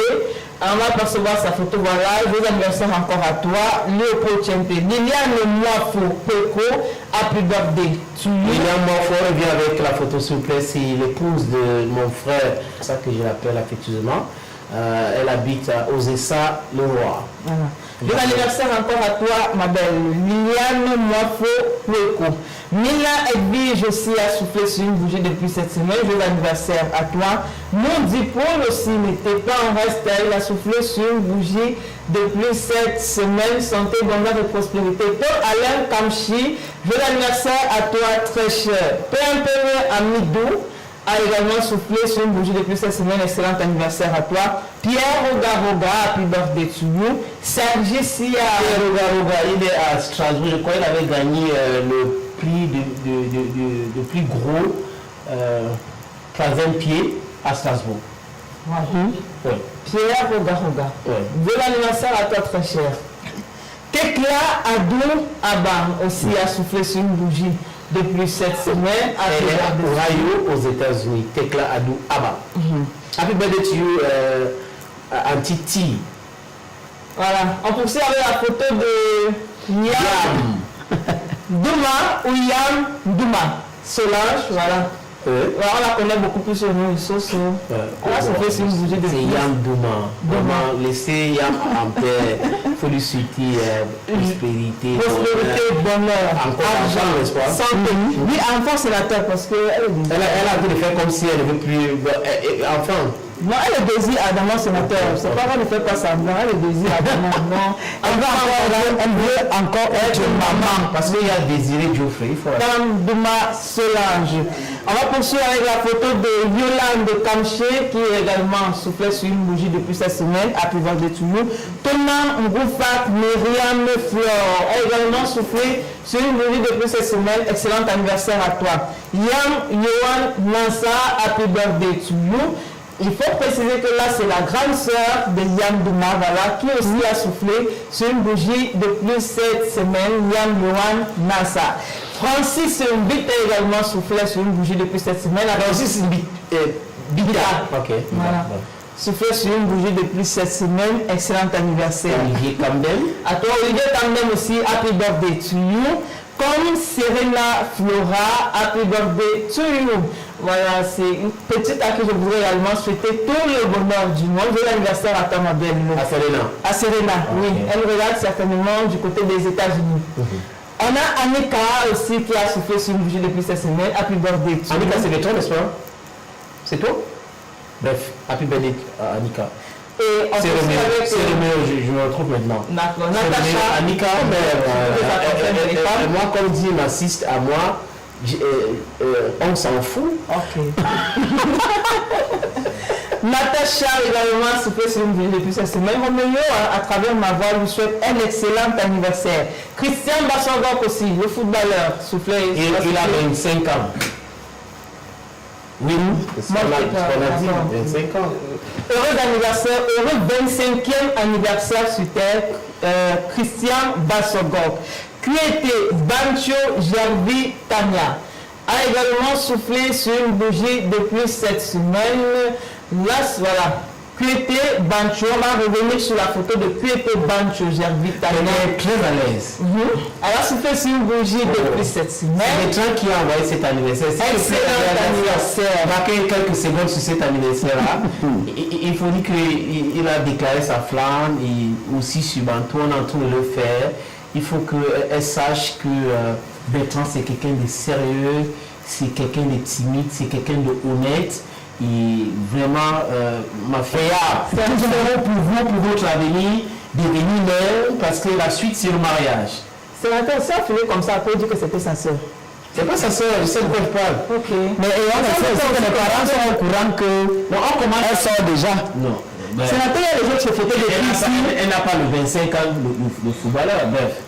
On va percevoir sa photo, voilà, joyeux anniversaire encore à toi, Léopold Tchente. Liliane Moifo Peko, happy birthday to you. Liliane Moifo revient avec la photo s'il vous plaît, c'est l'épouse de mon frère, c'est ça que je l'appelle affectueusement. Elle habite à Ozessa, le roi. Voilà. Joyeux anniversaire encore à toi, ma belle Liliane Moifo Peko. Mila Edwige aussi a soufflé sur une bougie depuis cette semaine. Joyeux anniversaire à toi. Mon Paul aussi n'était pas en reste. Il a soufflé sur une bougie depuis cette semaine. Santé, bonheur et prospérité. Paul Alain Kamchi, joyeux anniversaire à toi, très cher. Père Amidou a également soufflé sur une bougie depuis cette semaine. Excellent anniversaire à toi. Pierre Roga, happy birthday to you. Sergi Sia. Pierre Roga, il est à Strasbourg. Je crois qu'il avait gagné le prix de plus gros troisième pied à Strasbourg. Voilà. Oui. Pierre Roga. Oui. Bon anniversaire à toi, très cher. Tekla Adou Abam aussi a soufflé sur une bougie depuis cette semaine. Elle est à Ohio, aux États-Unis. Tekla Adou Abam. Happy birthday to you, Auntie. Voilà. On poursuit avec la photo de Yam Douma ou Yam Douma. Solange, voilà. Alors, on la connaît beaucoup plus sur nous, Soso. On a soufflé sur une bougie de c'est Yam Douma. Vraiment, laissez Yam en paix. Il faut lui souhaiter prospérité. Prospérité, bonheur, argent, n'est-ce pas? santé. Oui, enfant, c'est la terre parce qu'elle elle a envie de faire comme si elle ne veut plus. Enfant. Non, elle est désir ardemment sénateur. C'est pas qu'elle ne fait pas semblant, elle est désir ardemment. Non. Elle veut encore être maman. Parce qu'il y a Désiré Geoffrey. Dame Douma Solange. On va poursuivre avec la photo de Yolande Kamché qui est également soufflé sur une bougie depuis cette semaine. Happy birthday to you. Thomas Ngoufak, Myriam Flore a également soufflé sur une bougie depuis cette semaine. Excellent anniversaire à toi. Yam Yohan Nansa, happy birthday to you. Il faut préciser que là, c'est la grande sœur de Yam Douma, voilà, qui aussi a soufflé sur une bougie depuis cette semaine, Yam Yohan Nassa. Francis Mbit a également soufflé sur une bougie depuis cette semaine. Francis Bita. Ok. Voilà. Soufflé sur une bougie depuis cette semaine. Excellent anniversaire. Olivier Camden. À toi, Olivier Camden aussi, happy birthday to you. Comme Serena Flora, happy birthday to you. Voilà, c'est une petite à qui je voudrais également souhaiter tout le bonheur du monde. Joyeux anniversaire à toi, ma belle. À Serena. À Serena, oui. Elle regarde certainement du côté des États-Unis. On a Annika aussi qui a soufflé sur une bougie depuis cette semaine. Happy birthday to you. Annika, c'est le toi, n'est-ce pas? C'est toi? Bref, happy birthday à Annika. Et C'est Roméo, je me retrouve maintenant. D'accord. Natacha. Annika, moi, comme dit ma sister à moi, on s'en fout. Ok. Natacha également soufflé sur une bougie depuis cette semaine. Roméo, à travers ma voix, lui souhaite un excellent anniversaire. Christian Bassangok aussi, le footballeur, soufflé. Il a 25 ans. Oui, c'est ce qu'on a dit, 25 ans. Heureux anniversaire, heureux 25e anniversaire sur Terre, Christian Bassangok. Kuete Bancho Jarvi Tania a également soufflé sur une bougie depuis cette semaine. Là, voilà. Kuete Bancho, on va revenir sur la photo de Kuete Bancho Jarvi Tania. Elle est très à l'aise. Elle a soufflé sur une bougie depuis cette semaine. C'est les gens qui ont envoyé cet anniversaire. Excellent anniversaire. Marquez quelques secondes sur cet anniversaire-là. Il faut dire qu'il a déclaré sa flamme et aussi sur Bantou, on est en train de le faire. Il faut qu'elle sache que Bertrand c'est quelqu'un de sérieux, c'est quelqu'un de timide, c'est quelqu'un de honnête. Et vraiment, ma fille, c'est un numéro pour vous, pour votre avenir, devenir mère, parce que la suite c'est le mariage. C'est la ça filé comme ça pour dire que c'était sa soeur. C'est pas sa soeur, je sais de quoi je parle. Ok. Mais on a fait aussi que les parents sont au courant que Non, on commence. elle sort déjà. Non. Ben, Sénateur, il y a les autres photos de filles ici. elle n'a pas le 25 ans, le footballeur, bref.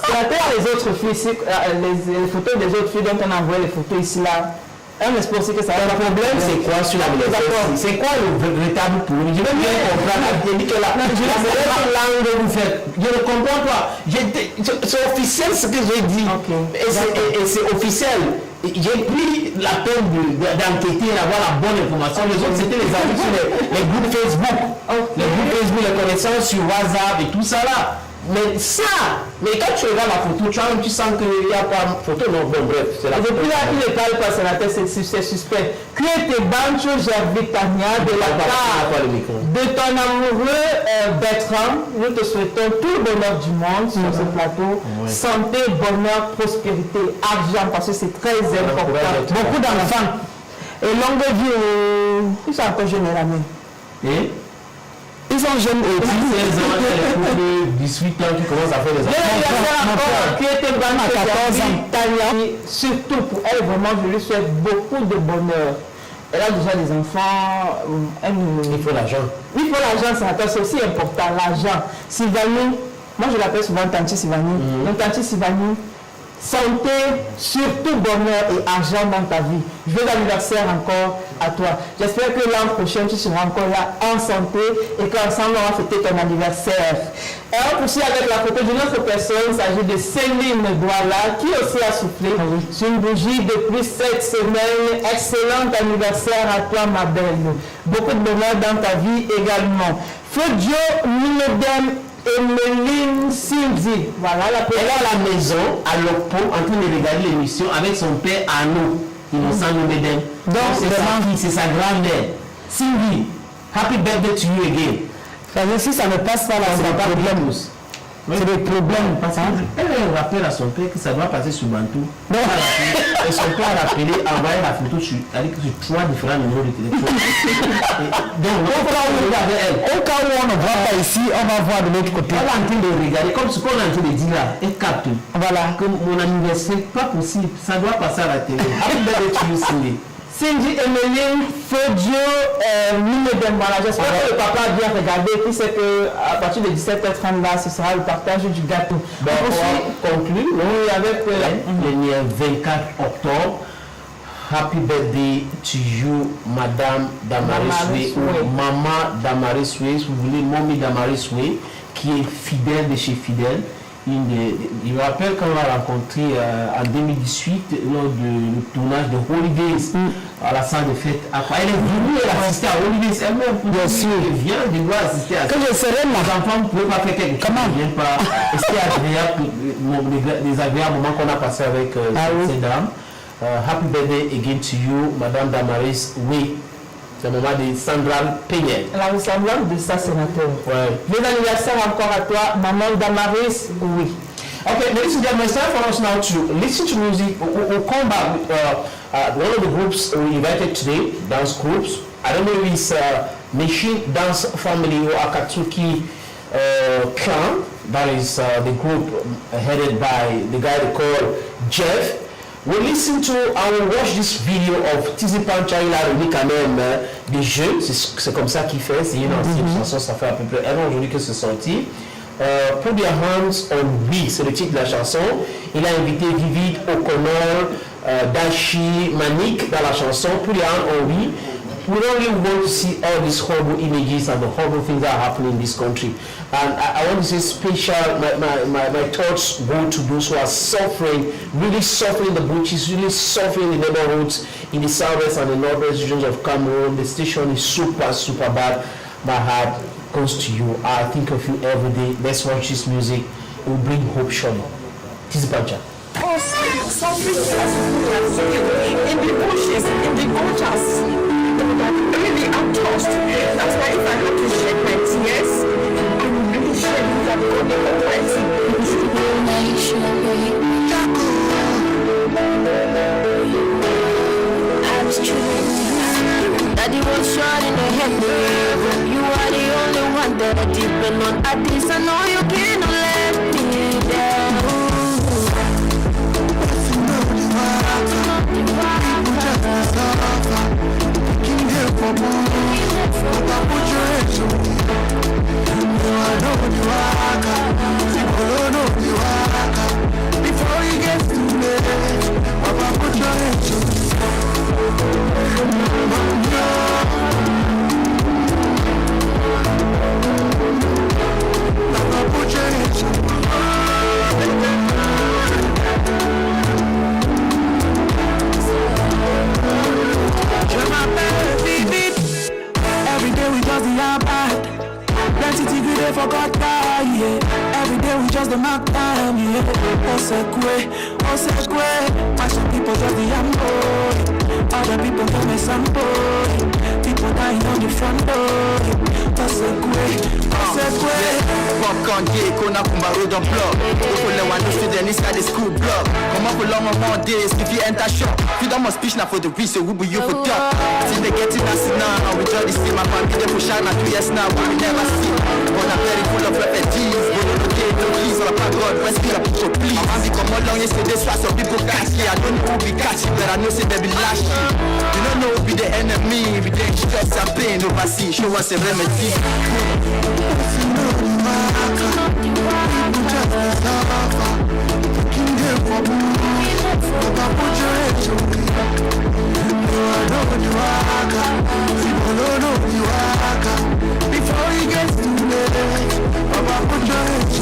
Sénateur, il y a les autres filles ici, les photos des autres filles dont on a envoyé les photos ici là. On espère aussi que ça va. Le problème, c'est quoi sur la méthode? C'est quoi le véritable problème? Je veux bien comprendre. Je dis que la langue que vous faites, je ne comprends pas. C'est officiel ce que j'ai dit. Okay. Et c'est officiel. J'ai pris la peine d'enquêter et d'avoir la bonne information. Les autres, c'était les amis sur les groupes Facebook. Okay. Les groupes Facebook, les connaissances sur WhatsApp et tout ça là. Mais ça, mais quand tu regardes la photo, tu sens qu'il n'y a pas de photo, non, bon, bref, c'est la photo. Depuis là, il ne parle pas, sénateur, c'est suspect. Qui était Bancho Javitania de la part de ton amoureux Bertrand? Nous te souhaitons tout le bonheur du monde sur ce plateau. Ouais. Santé, bonheur, prospérité, argent, parce que c'est très important. Beaucoup d'enfants. Et longue vie, ils sont encore jeunes, la main. Et ils sont jeunes et 18 ans, tu commences à faire des enfants. Qui était à 14 ans. Surtout pour elle, vraiment, je lui souhaite beaucoup de bonheur. Elle a déjà des enfants. Il faut l'argent. Il faut l'argent, c'est aussi important, l'argent. Sylvanie, moi je l'appelle souvent Tanti Sylvanie. Donc Tanti Sylvanie, santé, surtout bonheur et argent dans ta vie. Joyeux anniversaire encore à toi. J'espère que l'an prochain, tu seras encore là en santé et qu'ensemble, on va fêter ton anniversaire. Et on poursuit avec la photo d'une autre personne. Il s'agit de Céline Douala qui aussi a soufflé sur une bougie depuis cette semaine. Excellent anniversaire à toi, ma belle. Beaucoup de bonheur dans ta vie également. Fodio Minodem Emeline Cindy, voilà, elle est à la maison, à l'Oppo, en train de regarder l'émission avec son père Arnaud, innocent Nomeden. Donc c'est sa grand-mère. Cindy, happy birthday to you again. Si ça ne passe pas là, c'est pas problème. C'est des problèmes. Parce qu'elle rappelle à son père que ça doit passer sur Bantou. Et son père a rappelé, envoyé la photo sur 3 différents numéros de téléphone. Donc, au cas où on ne voit pas ici, on va voir de l'autre côté. Elle est en train de regarder, comme ce qu'on est en train de dire là, elle capte. Voilà. Que mon anniversaire, pas possible, ça doit passer à la télé. Happy birthday to you, Cindy. Cindy Emeline, Feu Dieu, Mine Dembala. J'espère que le papa a bien regardé. Et puis c'est qu'à partir de 17h30 là, ce sera le partage du gâteau. Ben, on va conclure avec le 24 octobre. Happy birthday to you, Madame Damaris Way, ou Maman Damaris Way, si vous voulez, Mommy Damaris Way, qui est fidèle de chez Fidèle. Je me rappelle quand on l'a rencontré en 2018 lors du tournage de Holidays à la salle de fête. Elle est venue, elle a assisté à Holidays elle-même. Bien sûr. Elle vient de voir assister à ça. Que je serai Les enfants ne pouvaient pas faire quelque chose. Comment? Ils ne viennent pas. Et c'était agréable, les agréables moments qu'on a passés avec ces dames. Happy birthday again to you, Madame Damaris Way. C'est le moment de Sandra Peña. La ressemblance de sa sénateur. Ouais. Bon anniversaire encore à toi, Maman Damaris. Oui. Okay, ladies and gentlemen, it's time for us now to listen to music. We'll come back with one of the groups we invited today, dance groups. I don't know if it's Machine Dance Family or Akatsuki Clan. That is the group headed by the guy they call Jeff. We'll listen to and we'll watch this video of Tizi Pancha. Il a remis quand même des jeux, c'est comme ça qu'il fait, c'est une ancienne chanson, ça fait à peu près un an aujourd'hui que c'est sorti. Put Your Hands on We, c'est le titre de la chanson. Il a invité Vivid O'Connor, Dashi, Manik dans la chanson. Put Your Hands on We. We only want to see all these horrible images and the horrible things that are happening in this country. And I want to say special, my thoughts go to those who are suffering, really suffering in the bushes, really suffering in the neighborhoods, in the southwest and the northwest regions of Cameroon. The station is super, super bad. My heart goes to you. I think of you every day. Let's watch this music. It will bring hope, surely. Tizi Pancha. Suffering in the bushes, in the gutters. Really, I'm tossed. That's why if I have to shed my tears, I'm really shedding that God Almighty. Daddy was shot in the head. You are the only one that I depend on. At least I know you cannot let me down. Before you get too late, Papa, put your hands every day we just the iPad. Plenty TV they forgot that, yeah. Every day we just the mark time, yeah. Osekwe. Why some people just the ambo? Other people come and sample. People dying on the front door. Osekwe. Popcorn gay, Kona Kumba road on block. People let one student inside the school block. Come up along on more days if you enter shop. You don't must speech now for the reason, who be you for talk? Till they get in us now, we try to see my family, they push out 2 years now, but we never see. But I'm very full of refugees. But no day, no please, all about God, rescue the people, please. I'm happy come along yesterday, so some people catch me. I don't know who be catching, but I know say they be lashing. You don't know who be the enemy, we dey stress and pain overseas. Show us a remedy. Before he gets too late, Papa, put your hands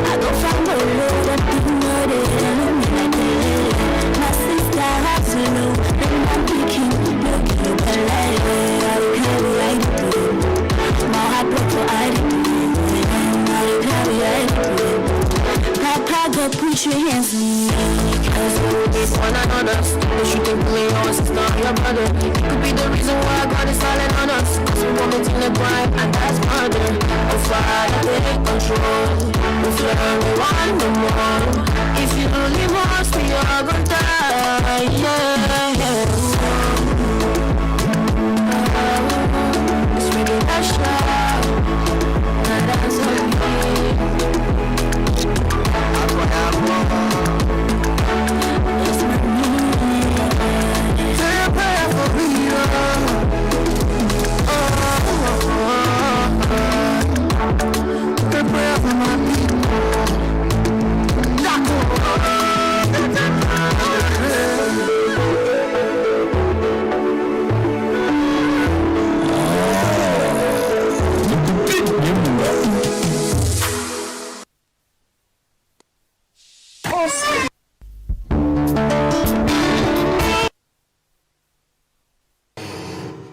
I go find the Lord. your brother. It could be the reason why God is silent on us. Cause we want it in the grind, and that's murder. Oh Father, take control. If you only want no more, if you only want me, you're gonna die. Yeah. It's really that sharp, and that's okay. Say a prayer for me, say a prayer for my people.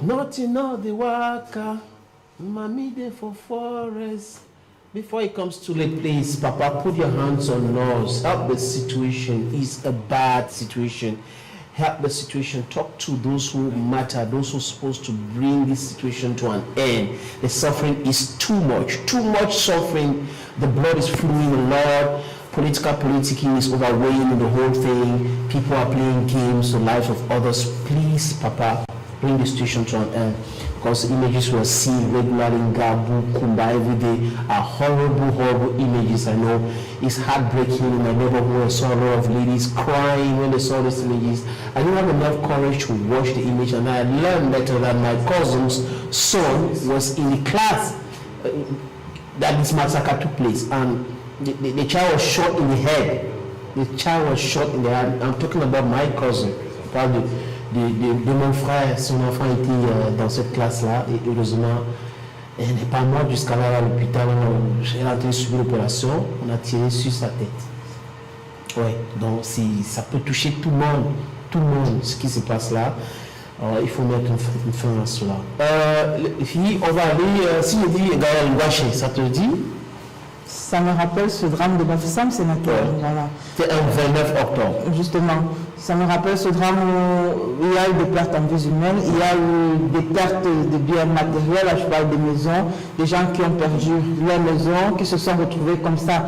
Nothing of the waka, mommy there for forest. Before it comes to late, please, Papa, put your hands on us. Help the situation. It's a bad situation. Help the situation. Talk to those who matter, those who are supposed to bring this situation to an end. The suffering is too much suffering. The blood is flowing a lot. Political politicking is overweighing the whole thing. People are playing games, the lives of others. Please, Papa, bring the situation to an end. Because the images we are seeing regularly in Gabu, Kumba every day are horrible images. I know it's heartbreaking. In my neighborhood, I saw a lot of ladies crying when they saw these images. I didn't have enough courage to watch the image, and I learned later that my cousin's son was in the class that this massacre took place, and the child was shot in the head. The child was shot in the head. I'm talking about my cousin, probably. De mon frère, son enfant était dans cette classe-là, et heureusement, elle n'est pas morte jusqu'à là à l'hôpital. Elle a été subie l'opération, on a tiré sur sa tête. Ouais, donc ça peut toucher tout le monde, ce qui se passe là. Il faut mettre une fin à cela. On va aller, si je dis Gaël Ngouaché, ça te dit? Ça me rappelle ce drame de Bafissam, sénateur. Ouais. Voilà. C'est un 29 octobre. Justement, ça me rappelle ce drame où il y a eu des pertes en vies humaines, il y a eu des pertes de biens matériels, là je parle des maisons, des gens qui ont perdu leur maison, qui se sont retrouvés comme ça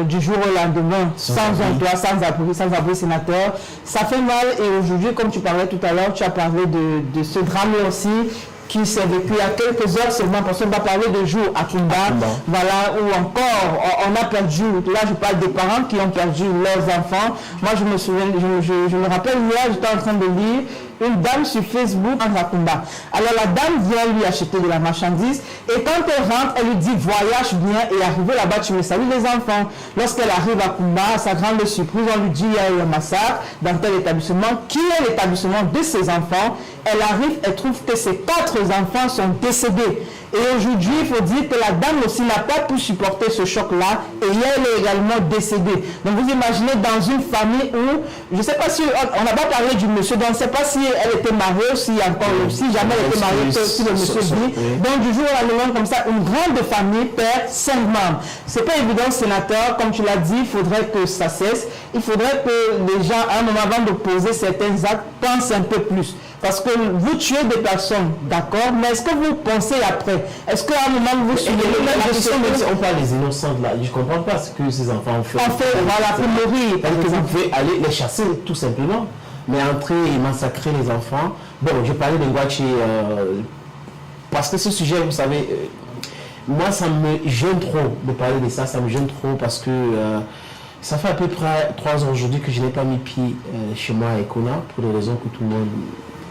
du jour au lendemain, sans emploi, sans abri, sénateur. Ça fait mal, et aujourd'hui, comme tu parlais tout à l'heure, tu as parlé de ce drame aussi, qui s'est vécu à quelques heures seulement, parce qu'on va parler de jours à Kumba, voilà, où encore on a perdu, là je parle des parents qui ont perdu leurs enfants. Moi je me souviens, je me rappelle, hier j'étais en train de lire une dame sur Facebook à Kumba. Alors la dame vient lui acheter de la marchandise, et quand elle rentre, elle lui dit voyage bien, et arrivé là-bas tu me salues les enfants. Lorsqu'elle arrive à Kumba, à sa grande surprise, on lui dit il y a eu un massacre dans tel établissement, qui est l'établissement de ses enfants. Elle arrive, elle trouve que ses 4 enfants sont décédés. Et aujourd'hui, il faut dire que la dame aussi n'a pas pu supporter ce choc-là, et elle est également décédée. Donc vous imaginez dans une famille où, je ne sais pas si, on n'a pas parlé du monsieur, donc je ne sais pas si elle était mariée, si jamais elle était mariée, si le monsieur vit. Donc du jour au lendemain, comme ça, une grande famille perd 5 membres. Ce n'est pas évident, sénateur, comme tu l'as dit, il faudrait que ça cesse. Il faudrait que les gens, à un moment avant de poser certains actes, pensent un peu plus. Parce que vous tuez des personnes, d'accord, mais est-ce que vous pensez après? Est-ce qu'à un moment vous suivez on parle des innocents là, je ne comprends pas ce que ces enfants ont fait. En fait, voilà, pour mourir. Que vous pouvez aller les chasser tout simplement, mais entrer et massacrer les enfants. Bon, je parlais de Ngouaché parce que ce sujet, vous savez, moi ça me gêne trop de parler de ça, ça me gêne trop parce que ça fait à peu près 3 ans aujourd'hui que je n'ai pas mis pied chez moi à Ekona, pour des raisons que tout le monde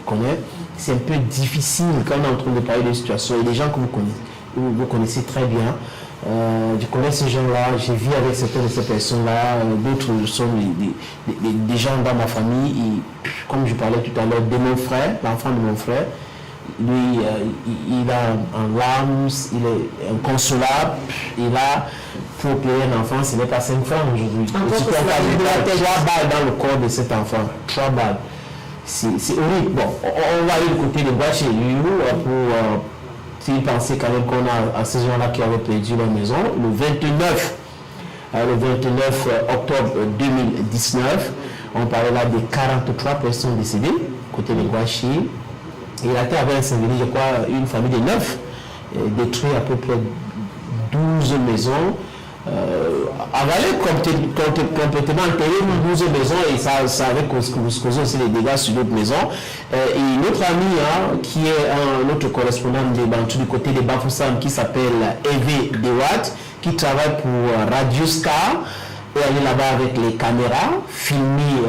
connaît. C'est un peu difficile quand on est en train de parler de situation, et les gens que vous connaissez très bien. Je connais ces gens-là, j'ai vu avec certaines de ces personnes-là, d'autres sont des gens dans ma famille, et comme je parlais tout à l'heure de mon frère, l'enfant de mon frère, lui, il a un larmes, il est inconsolable, il a pour opérer un enfant, ce n'est pas 5 francs aujourd'hui. 3 balles dans le corps de cet enfant, 3 balles. C'est horrible. Bon, on va aller du côté de Ngouaché pour s'ils pensaient quand même qu'on a ces gens-là qui avaient perdu leur maison. Le 29 octobre 2019, on parlait là de 43 personnes décédées, côté de Gouachi. Il a été avec incendie, je crois, une famille de 9, détruit à peu près 12 maisons. Avalé complètement enterré 12 maisons et ça avait causé aussi des dégâts sur d'autres maisons. Et notre ami qui est notre correspondant de Bantou du côté de Bafoussam qui s'appelle Eve Dewat, qui travaille pour Radio Star, est allé là-bas avec les caméras, filmer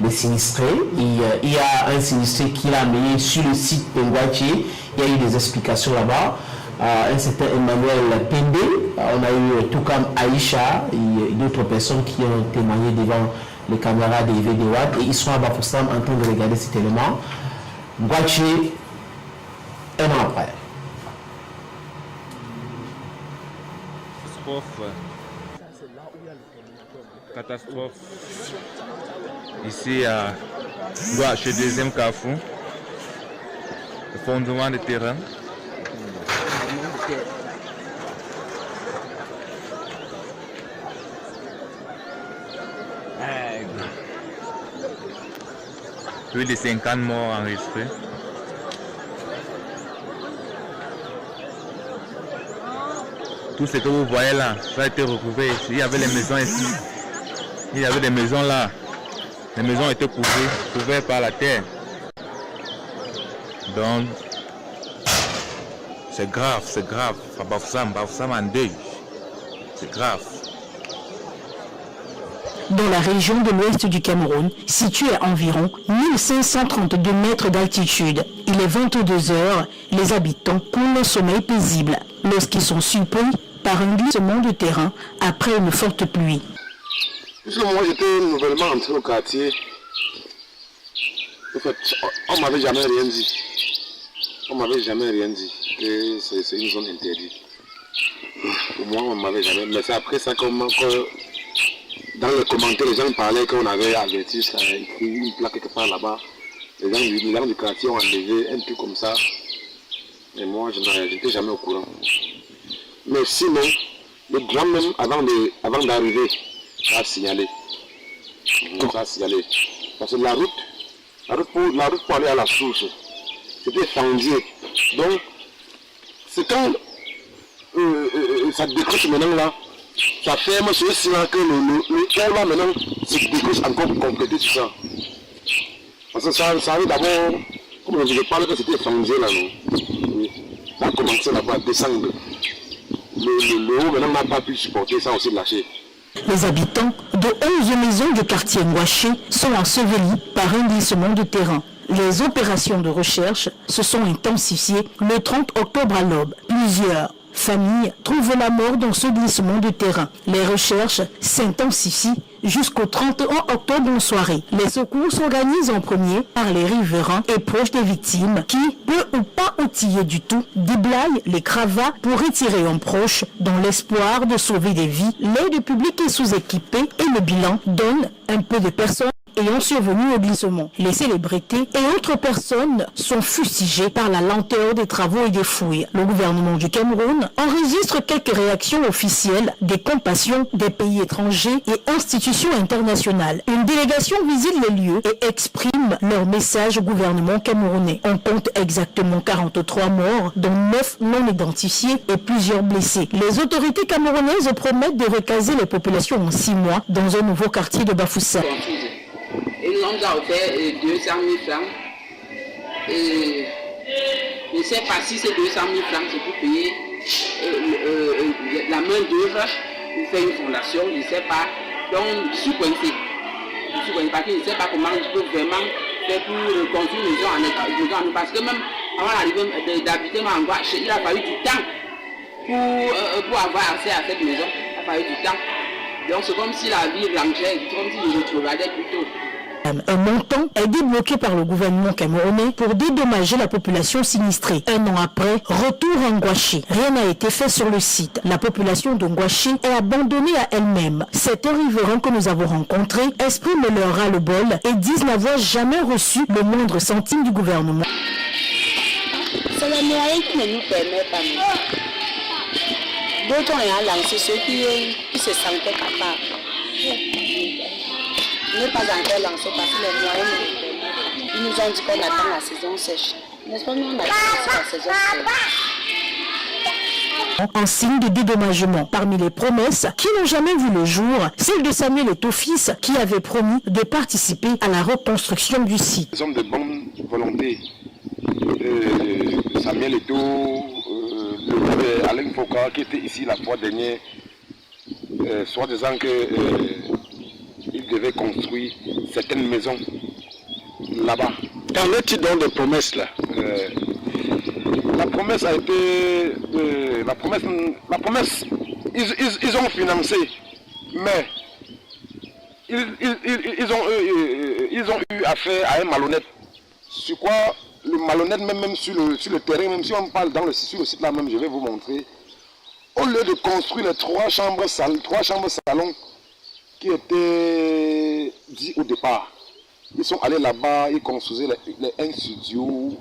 les sinistrés. Il y a un sinistré qui l'a amené sur le site de Ngouachi. Il y a eu des explications là-bas. Un certain Emmanuel Pende, on a eu tout comme Aïcha et d'autres personnes qui ont témoigné devant les caméras de VDWAT et ils sont à Bafoussam en train de regarder cet élément. Ngouachi, un an après. Catastrophe. Ici à Ngouachi, deuxième Carrefour. Effondrement de terrain. Plus de 50 morts enregistrés. Tout ce que vous voyez là, ça a été recouvré ici. Il y avait les maisons ici. Il y avait des maisons là. Les maisons étaient couvertes par la terre. Donc, c'est grave. Bafoussam en deuil. C'est grave. Dans la région de l'ouest du Cameroun, située à environ 1532 mètres d'altitude. Il est 22 heures, les habitants coulent un sommeil paisible lorsqu'ils sont surpris par un glissement de terrain après une forte pluie. Moi j'étais nouvellement entré au quartier. En fait, on m'avait jamais rien dit. Que c'est une zone interdite. Pour moi, on m'avait jamais. Mais c'est après ça que dans les commentaires, les gens parlaient qu'on avait averti ça, écrit une plaque quelque part là-bas. Les gens du quartier ont enlevé un truc comme ça. Mais moi, je n'étais jamais au courant. Mais sinon, le grand même, avant d'arriver, ça a signalé. Parce que la route pour aller à la source, c'était fendu. Donc, c'est quand ça décroche maintenant là, ça ferme sur ce là que le cœur là maintenant se décroche encore pour compléter tout ça. Parce que ça arrive d'abord, comme je parle que c'était fendu là, non? Oui. Ça a commencé là-bas à descendre. Le haut maintenant n'a pas pu supporter ça, aussi lâché. Les habitants de 11 maisons du quartier Ngouachi sont ensevelis par un glissement de terrain. Les opérations de recherche se sont intensifiées le 30 octobre à l'aube. Plusieurs familles trouvent la mort dans ce glissement de terrain. Les recherches s'intensifient jusqu'au 31 octobre en soirée. Les secours s'organisent en premier par les riverains et proches des victimes qui, peu ou pas outillés du tout, déblayent les cravats pour retirer un proche dans l'espoir de sauver des vies. L'aide publique est sous-équipée et le bilan donne un peu de personnes ayant survenu au glissement. Les célébrités et autres personnes sont fustigées par la lenteur des travaux et des fouilles. Le gouvernement du Cameroun enregistre quelques réactions officielles des compassions des pays étrangers et institutions internationales. Une délégation visite les lieux et exprime leur message au gouvernement camerounais. On compte exactement 43 morts, dont 9 non identifiés et plusieurs blessés. Les autorités camerounaises promettent de recaser les populations en 6 mois dans un nouveau quartier de Bafoussam. Et nous avons offert 200 000 francs. Et je ne sais pas si ces 200 000 francs c'est pour payer la main d'œuvre ou faire une fondation, je ne sais pas. Donc je suis coincé. Parce que je ne sais pas comment je peux vraiment faire pour construire une maison en parce que même avant l'arrivée d'habiter en Ngouachi, il a fallu du temps pour avoir accès à cette maison. Il a fallu du temps. Donc c'est comme si la vie rangeait, c'est comme si je retrogradais plutôt. Un montant est débloqué par le gouvernement camerounais pour dédommager la population sinistrée. Un an après, retour à Ngouachi. Rien n'a été fait sur le site. La population de Ngouachi est abandonnée à elle-même. Certains riverains que nous avons rencontrés expriment leur ras-le-bol et disent n'avoir jamais reçu le moindre centime du gouvernement. C'est le moyen qui ne nous permet pas. D'autres ont lancé ceux qui se sentaient capables. Ne pas encore lancer parce que les moyens ne nous permettent pas. Ils nous ont dit qu'on attend la saison sèche. N'est-ce pas, nous on attend aussi la saison sèche. En signe de dédommagement. Parmi les promesses qui n'ont jamais vu le jour, celle de Samuel Eto'o-fils qui avait promis de participer à la reconstruction du site. Des hommes de bonne volonté, Samuel Eto'o, Alain Foucault qui était ici la fois dernière, soit disant qu'il devait construire certaines maisons là-bas. Qu'en est-il donc des promesses là? La promesse a été... la promesse, ils ont financé, mais ils ont eu affaire à un malhonnête. Sur quoi le malhonnête, même sur le terrain, même si on parle sur le site là même, je vais vous montrer, au lieu de construire les trois chambres salons qui étaient dit au départ, ils sont allés là-bas, ils construisaient un studio,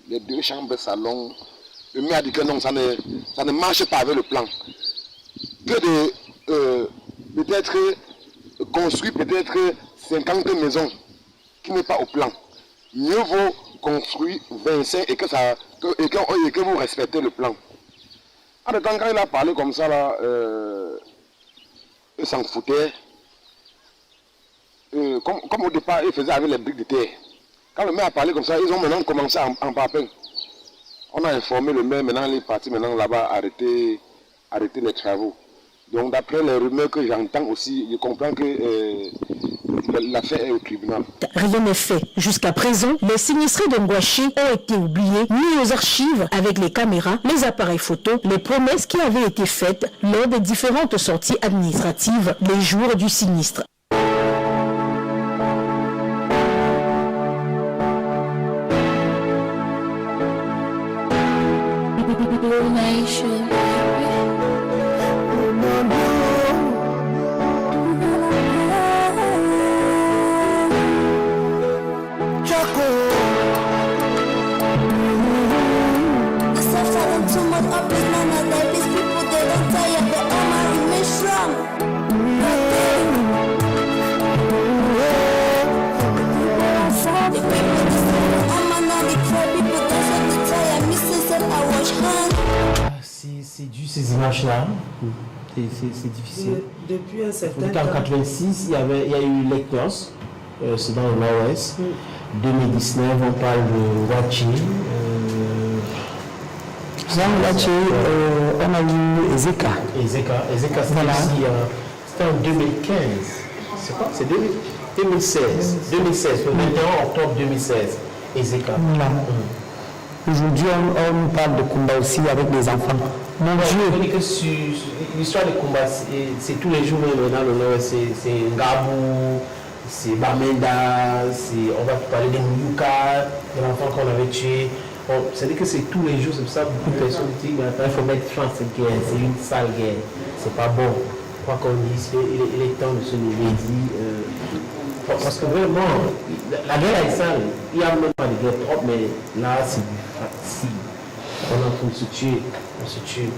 les 2 chambres salon. Le maire a dit que non, ça ne marche pas avec le plan. Que de peut-être construire peut-être 50 maisons qui n'est pas au plan. Mieux vaut construire 25 et que vous respectez le plan. En même temps, quand il a parlé comme ça, là, il s'en foutait. Comme au départ, il faisait avec les briques de terre. Quand le maire a parlé comme ça, ils ont maintenant commencé en papin. On a informé le maire, maintenant il est parti là-bas arrêter les travaux. Donc d'après les rumeurs que j'entends aussi, je comprends que l'affaire est au tribunal. Rien n'est fait. Jusqu'à présent, les sinistrés de Ngouaché ont été oubliés, mis aux archives avec les caméras, les appareils photos, les promesses qui avaient été faites lors des différentes sorties administratives les jours du sinistre. C'est dû ces images-là. C'est difficile. Depuis un certain temps. En 1986, il y a eu Lectors, c'est dans le Nord-Ouest. 2019, on parle de Wachi. On a eu Ezeka. Ezeka, c'était voilà. C'était en 2015. C'est quoi? C'est 2016. 2016, le 21 octobre 2016. Ezeka. Voilà. Aujourd'hui, on parle de combat aussi avec des enfants. Mon Dieu. L'histoire des combats, c'est tous les jours dans le Nord. C'est Ngabou, c'est Bamenda, on va parler des Mouyouka, de l'enfant qu'on avait tué. C'est-à-dire que c'est tous les jours, c'est pour ça que beaucoup de personnes disent qu'il faut mettre fin à cette guerre, c'est une sale guerre, c'est pas bon. Quoi qu'on dise, il est temps de se lever et dire. Parce que vraiment, la guerre est sale. Il n'y a même pas de guerre trop, mais là, c'est du facile. On est en train de se tuer. On se tue.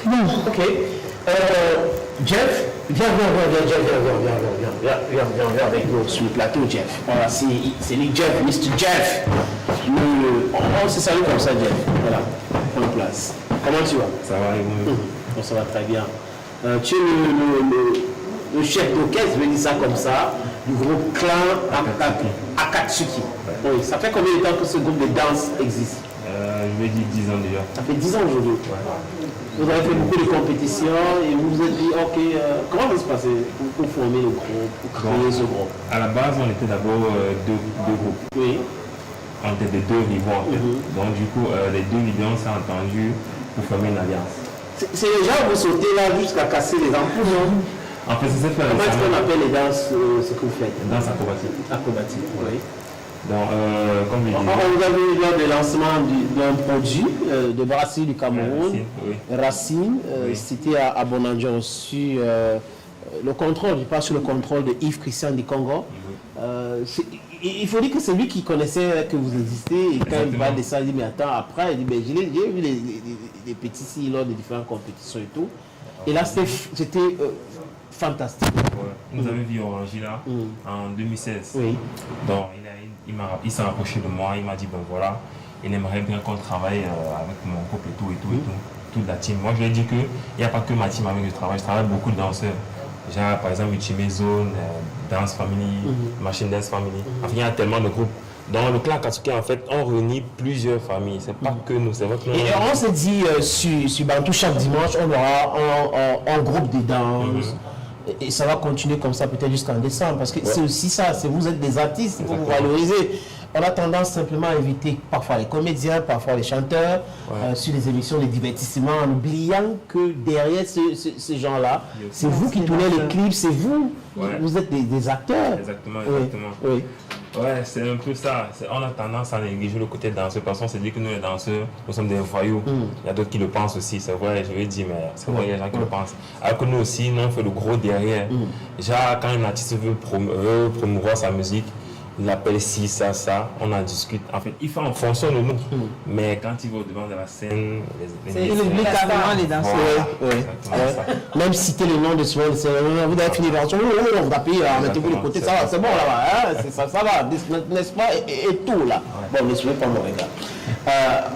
Bon. Ok. Jeff, viens avec nous sur le plateau, Jeff. Voilà, c'est lui, Jeff, Mr. Jeff. On se salue comme ça, Jeff. Voilà, prends place. Comment tu vas? Ça va, et vous? Ça va très bien. Tu es le chef d'orchestre, je vais dire ça comme ça, du groupe clan Akatsuki. Oui, ça fait combien de temps que ce groupe de danse existe? Je vais dire 10 ans déjà. Ça fait 10 ans aujourd'hui. Ouais. Vous avez fait beaucoup de compétitions et vous vous êtes dit, ok, comment va se passer pour former le groupe, pour créer ce groupe? À la base, on était d'abord deux groupes. Oui. On était de 2 niveaux en fait. Donc du coup, les 2 niveaux, on s'est entendus pour former une alliance. C'est les gens, vous sautez là jusqu'à casser les ampoules, non? En fait, c'est ça. Comment est-ce qu'on appelle les danses, ce que vous faites? Danse acrobatique. Acrobatique, oui. Donc, comme je disais... On a vu lors du lancement d'un produit de brasserie du Cameroun, Racine, c'était à Bonanjo, reçu le contrôle, je parle sur le contrôle de Yves Christian du Congo. Il faut dire que c'est lui qui connaissait que vous existez et quand il va descendre, il dit mais attends, après, il dit mais j'ai vu les petits signes lors des différentes compétitions et tout. Et là c'était fantastique. Ouais. Nous avons vu Orange là en 2016. Oui. Donc il s'est rapproché de moi, il m'a dit, ben voilà, il aimerait bien qu'on travaille avec mon couple et tout, toute la team. Moi, je lui ai dit qu'il n'y a pas que ma team avec qui je travaille beaucoup de danseurs. Déjà, par exemple, Ultimate Zone, Dance Family, Machine Dance Family. Enfin, il y a tellement de groupes. Dans le clan Akatsuki, en fait, on réunit plusieurs familles. C'est pas que nous, c'est vrai que nous. Et on s'est dit, sur Bantou, chaque dimanche, on aura un groupe de danse. Et ça va continuer comme ça peut-être jusqu'en décembre. Parce que c'est aussi ça, vous êtes des artistes, il faut vous valoriser. On a tendance simplement à inviter parfois les comédiens, parfois les chanteurs, sur les émissions de divertissement, en oubliant que derrière ces gens-là, c'est vous qui tournez les clips, c'est vous, vous êtes des acteurs. Exactement. Oui. Ouais, c'est un peu ça. On a tendance à négliger le côté danseur parce qu'on se dit que nous, les danseurs, nous sommes des voyous. Il y a d'autres qui le pensent aussi, c'est vrai, je vais dire, mais c'est vrai, il y a des gens qui le pensent. Alors que nous aussi, nous, on fait le gros derrière. Déjà, quand un artiste veut promouvoir sa musique, il appelle ci, ça, on en discute. En fait, il fait en fonction de nous. Mais quand il va au devant de la scène, il oublie carrément les danseurs. Même citer le nom de ce monde, vous avez fini version, on va payer, mettez-vous de côté, ça va, c'est bon là-bas, ça va, n'est-ce pas, et tout là. Bon, ne suivez pas mon regard.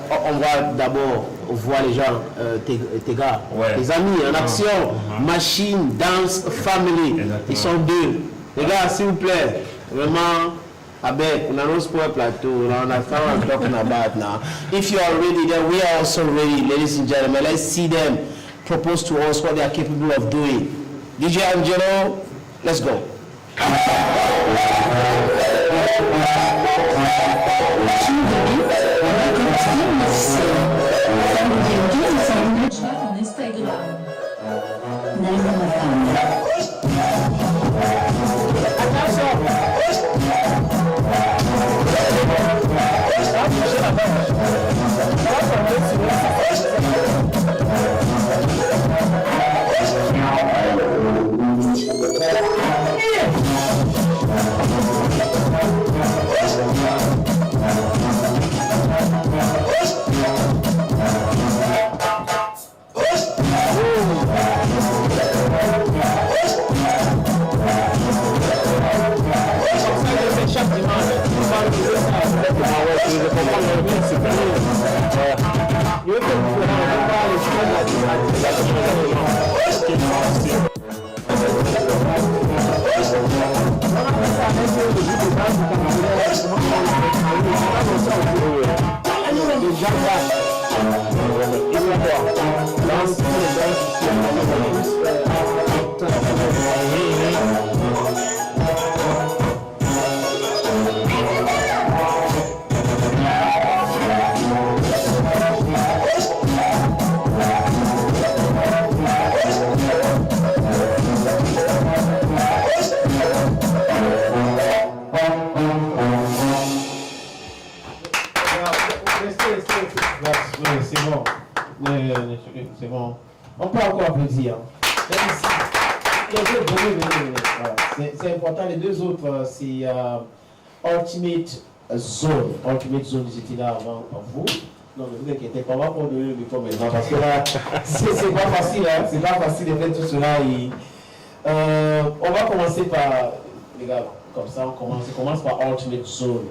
On va d'abord voir les gens, tes gars, tes amis en action, Machine Dance Family, ils sont deux. Les gars, s'il vous plaît, vraiment. Abeg, on annonce for a plateau, on understand what I'm talking about now. If you are ready, then we are also ready, ladies and gentlemen. Let's see them propose to us what they are capable of doing. DJ Angelo, let's go. C'est bon. On peut encore applaudir. C'est important. Les deux autres, c'est Ultimate Zone. Ultimate Zone, ils étaient là avant vous. Non, ne vous inquiétez pas, on va pas donner le micro maintenant parce que là, c'est pas facile, hein. C'est pas facile de faire tout cela. On va commencer par, les gars, comme ça, on commence par Ultimate Zone.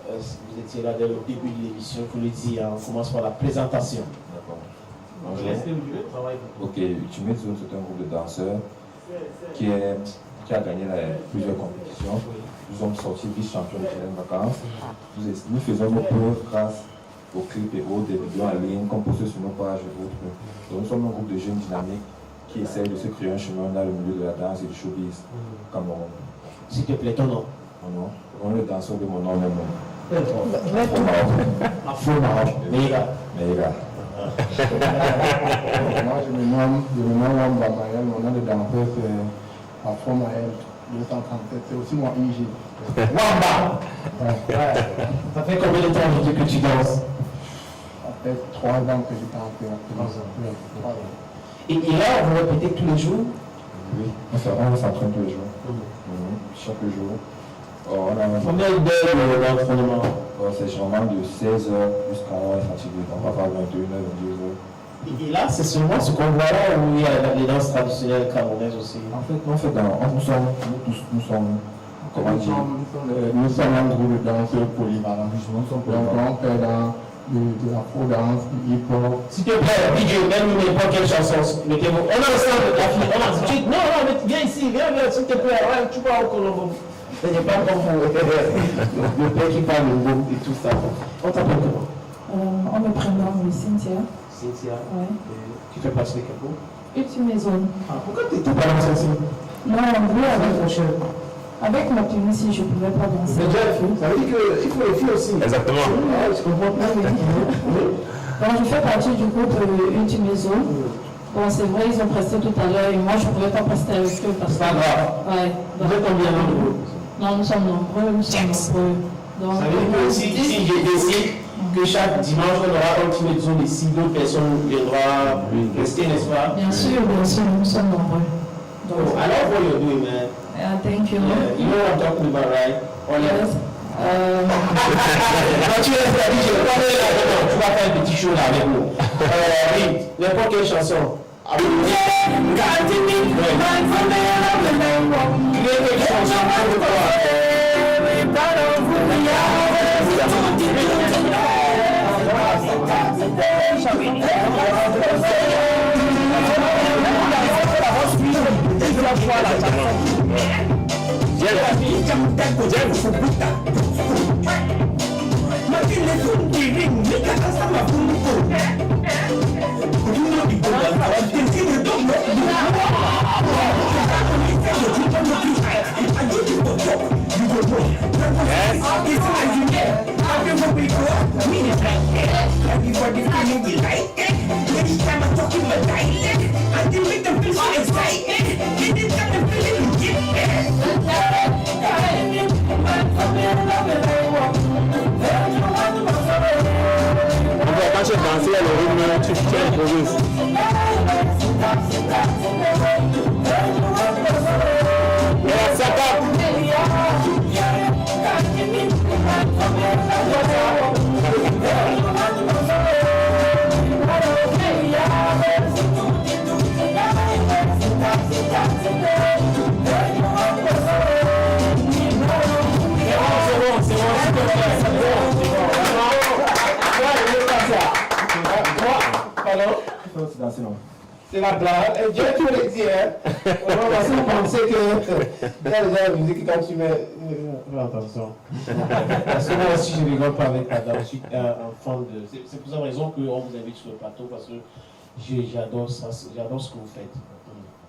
Vous étiez là dès le début de l'émission, il faut le dire, on commence par la présentation. D'accord. Ok, Ultimate Zone, c'est un groupe de danseurs qui a gagné plusieurs compétitions. Nous sommes sortis vice-champions de Challenge Vacances. Nous faisons nos preuves grâce aux clips et autres, des vidéos en ligne qu'on poste sur nos pages et autres. Donc nous sommes un groupe de jeunes dynamiques qui essayent de se créer un chemin dans le milieu de la danse et du showbiz. Cameroun. S'il te plaît, ton nom. Mon nom. On est le danseur de mon nom même. Afro Maroc. Méga. Moi, je me nomme Wamba Maël, mon nom de danseur c'est Afro Maël 237, c'est aussi mon IG. Wamba. Ça fait combien de temps aujourd'hui que tu danses? Ça fait 3 ans que je danse. Et là, vous répétez tous les jours? Oui, on s'entraîne tous les jours. Chaque jour. Combien d'heures d'entraînement? C'est généralement de 16h jusqu'à 1h fatigué. On va faire 21h, 22h. Et là, c'est seulement ce qu'on voit là où il y a les danses traditionnelles camerounaises aussi? En fait, nous sommes comment dire, Nous sommes un groupe de danseurs polyvalents. Donc on fait de la pro-danse, du hip-hop. S'il te plaît, DJ, même n'importe quelle chanson, mettez-vous. On a le sang de la fille, on a dit, non, viens ici, viens, s'il te plaît, ouais, tu vas au Colombo. Ce n'est pas comme le père qui parle le mot et tout ça. On t'appelle comment? On me prénomme Cynthia. Cynthia? Oui. Tu fais partie de quel groupe? Ultime Maison. Ah, pourquoi tu n'étais pas dans ici? Non, on voulait avec ma tenue, si je ne pouvais pas danser. C'est déjà les filles, ça veut dire qu'il faut les filles aussi. Exactement. Je comprends pas. Donc je fais partie du groupe Ultime Maison. Bon, c'est vrai, ils ont presté tout à l'heure et moi je ne pouvais pas prester avec eux parce que... C'est pas grave. Ouais. Vous êtes combien dans le groupe? Non, nous sommes nombreux, Donc, ça veut dire que si je décide que chaque dimanche on aura un petit maison de 6 d'autres personnes viendront rester, n'est-ce pas? Bien sûr, nous sommes nombreux. So, I love what you're doing, man. Thank you. Yeah, you know what I'm talking about, right? Yes. Quand tu es là, tu vas faire un petit show là avec nous. Oui, n'importe quelle chanson. Quand tu danses, le rythme, tu improvises. Et ça tape. C'est la blague. Dieu, tu le dis, hein. On va penser que la musique, quand tu mets. Fais attention. Parce que moi aussi, je ne rigole pas avec la danse. Je suis un fan de. C'est pour cette raison qu'on vous invite sur le plateau, parce que j'adore ça. J'adore ce que vous faites.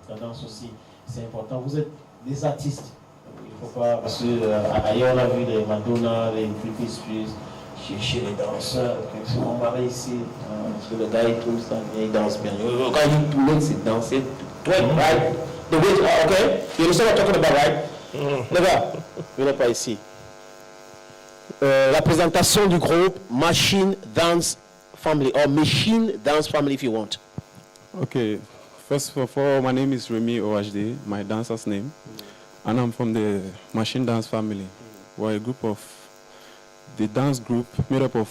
La danse aussi, c'est important. Vous êtes des artistes. Il ne faut pas. Parce qu'ailleurs, on a vu les Madonna, les Britney Spears. Chez les danseurs, c'est mon mari ici, parce que le gars il trouve ça, il danse bien. Quand il poulet, c'est danser. Right? The way, okay? You understand what I'm talking about, right? Les gars, venez pas ici. La présentation du groupe Machine Dance Family, or Machine Dance Family if you want. Okay, first of all, my name is Remy OHD, my dancer's name, and I'm from the Machine Dance Family. We're a group of the dance group made up of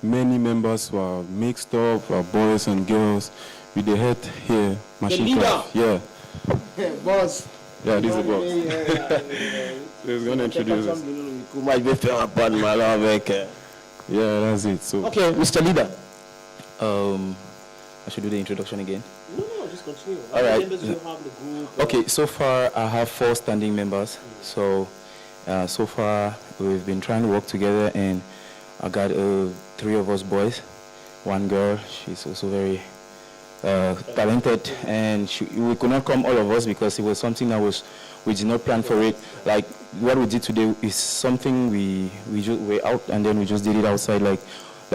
many members who are mixed up, boys and girls, with the head here, machine craft. Yeah. Boss. Yeah, this is the boss. He's going to introduce us. Yeah, that's it. So. Okay, Mr. Leader. I should do the introduction again. No, just continue. All right. Members you have the group. Okay, so far I have 4 standing members. So far we've been trying to work together, and I got 3 of us boys, 1 girl. She's also very talented, and we could not come all of us because it was something that we did not plan for it. Like what we did today is something we just were out and then we just did it outside. Like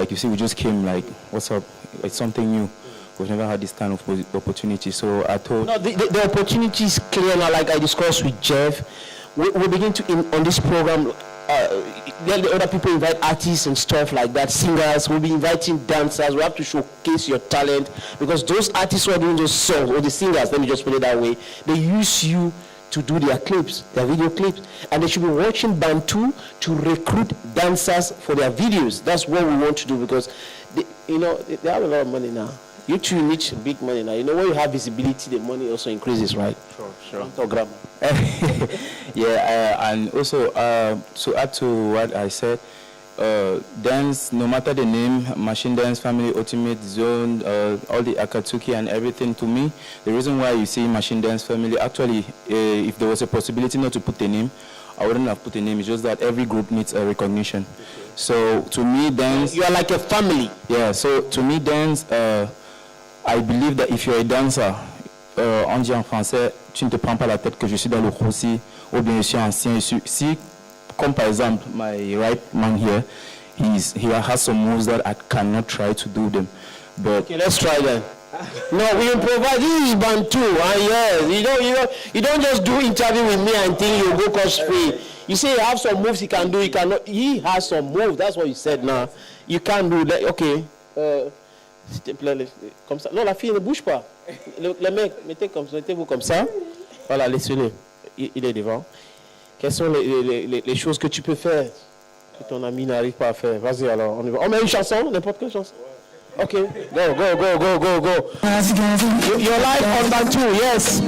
you see, we just came like, what's up? It's something new. We've never had this kind of opportunity. So I thought. No, the opportunity is clear now. Like I discussed with Jeff, we begin to on this program. The other people invite artists and stuff like that, singers. We'll be inviting dancers. We have to showcase your talent, because those artists who are doing those songs, or the singers, let me just put it that way, they use you to do their clips, their video clips, and they should be watching Bantu to recruit dancers for their videos. That's what we want to do, because they have a lot of money now. You two need big money now. You know, when you have visibility, the money also increases, right? Sure. Program. Yeah, and also to add to what I said, dance, no matter the name, Machine Dance Family, Ultimate Zone, all the Akatsuki and everything, to me, the reason why you see Machine Dance Family, actually, if there was a possibility not to put a name, I wouldn't have put a name. It's just that every group needs a recognition. So to me, dance... You are like a family. Yeah, so to me, dance, I believe that if you're a dancer, on dit en français, tu ne te prends pas la tête que je suis dans le Rossi, ou bien je suis ancien. Si, comme par exemple, my right man here, he has some moves that I cannot try to do them. But okay, let's try then. No, we improvise. This is Bantu. Yes, you don't just do interview with me and think you go cost free. You say you have some moves he can do. He cannot. He has some moves. That's what you said now. You can't do that. Okay. S'il te plaît, comme ça. Non, la fille ne bouge pas. Le mec, mettez-vous comme ça. Voilà, laissez-le. Il est devant. Quelles sont les choses que tu peux faire que ton ami n'arrive pas à faire? Vas-y alors, on y va. On met une chanson, n'importe quelle chanson. Ok, go. Your life on that too, yes.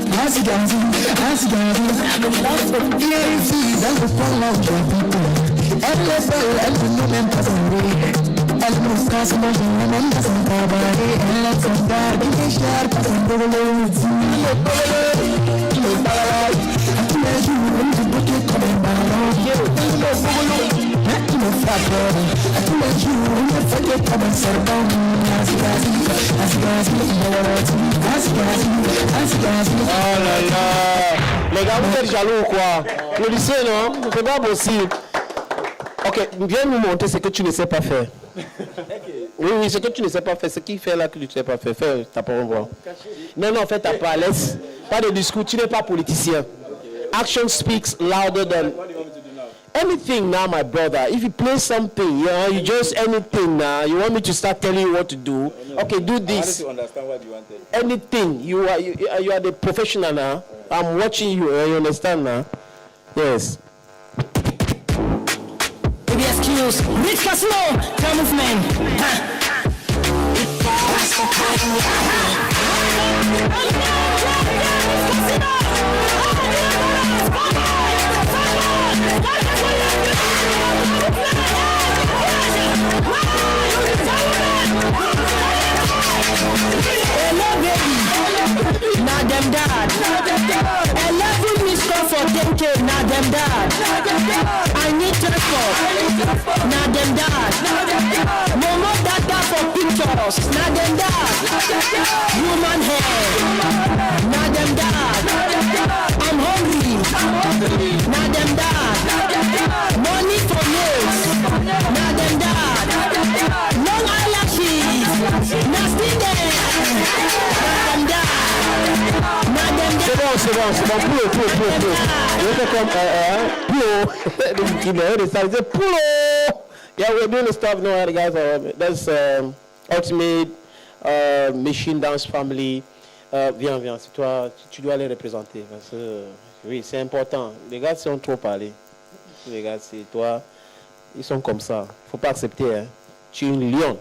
Oh là là, les gars, vous êtes jaloux ou quoi? Applaudissez, non? C'est pas possible. Ok, viens nous montrer ce que tu ne sais pas faire. Oui, ce que tu ne sais pas faire, ce qu'il fait là que tu ne sais pas faire. Fais ta parole. Non, fais ta part, laisse. Pas de discours, tu n'es pas politicien. Action speaks louder than anything now, my brother. If you play something, you just anything now. You want me to start telling you what to do? Okay, do this. I wanted to understand what you wanted. Anything. You are the professional now. I'm watching you. You understand now? Yes. Baby, excuse. Rich Casino, come with me. Hello, baby. Now them dad. I love you, Mr. For 10K. Now them dad. I need transport. Now them dad. No more data for pictures. Now them dad. Human hair. Now them dad. I'm hungry. Now them dad. Money for nails. Now them dad. Long eyelashes. Nasty there. Now them dad. C'est bon, plus haut. Je fais comme plus haut. Yeah, we're doing the stuff now, guys. That's Ultimate Machine Dance Family. Viens, c'est toi, tu dois les représenter. Parce que, oui, c'est important. Les gars, ils ont trop parlé. Les gars, c'est toi. Ils sont comme ça. Faut pas accepter. Hein. Tu es une lionne.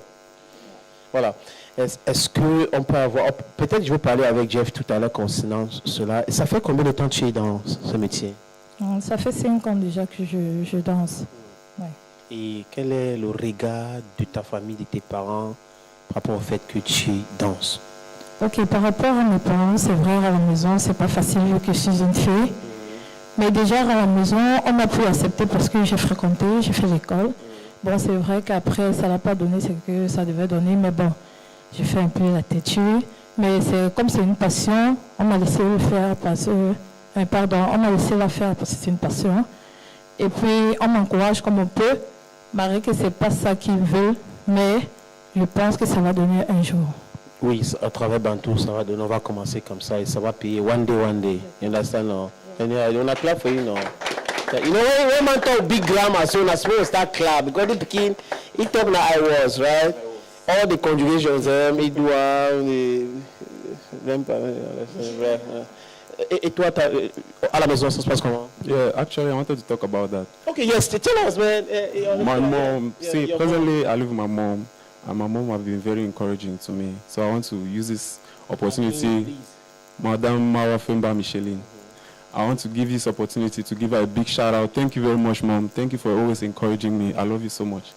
Voilà. Est-ce qu'on peut avoir... Peut-être je vais parler avec Jeff tout à l'heure concernant cela. Ça fait combien de temps que tu es dans ce métier? Ça fait 5 ans déjà que je danse. Ouais. Et quel est le regard de ta famille, de tes parents, par rapport au fait que tu danses? Ok, par rapport à mes parents, c'est vrai, à la maison, c'est pas facile vu que je suis une fille. Mais déjà, à la maison, on m'a pu accepter parce que j'ai fréquenté, j'ai fait l'école. Bon, c'est vrai qu'après, ça n'a pas donné ce que ça devait donner, mais bon, j'ai fait un peu la têtue. Mais comme c'est une passion, on m'a laissé le faire parce que... on m'a laissé la faire parce que c'est une passion. Et puis, on m'encourage comme on peut, malgré que ce n'est pas ça qu'ils veulent, mais je pense que ça va donner un jour. Oui, à travers Bantu, ça va donner, on va commencer comme ça et ça va payer one day. You understand? No? And on a clap for you, no? You know, when man talk big grammar, so I supposed to start clap because the Pekin, he talk like I was, right? All the conjugations, Et toi, à la maison, ça se passe comment? Yeah, actually, I wanted to talk about that. Okay, yes, tell us, man. My mom, presently I live with my mom, and my mom have been very encouraging to me. So I want to use this opportunity, Madame Mara Femba Micheline. I want to give this opportunity to give her a big shout out. Thank you very much, Mom. Thank you for always encouraging me. I love you so much.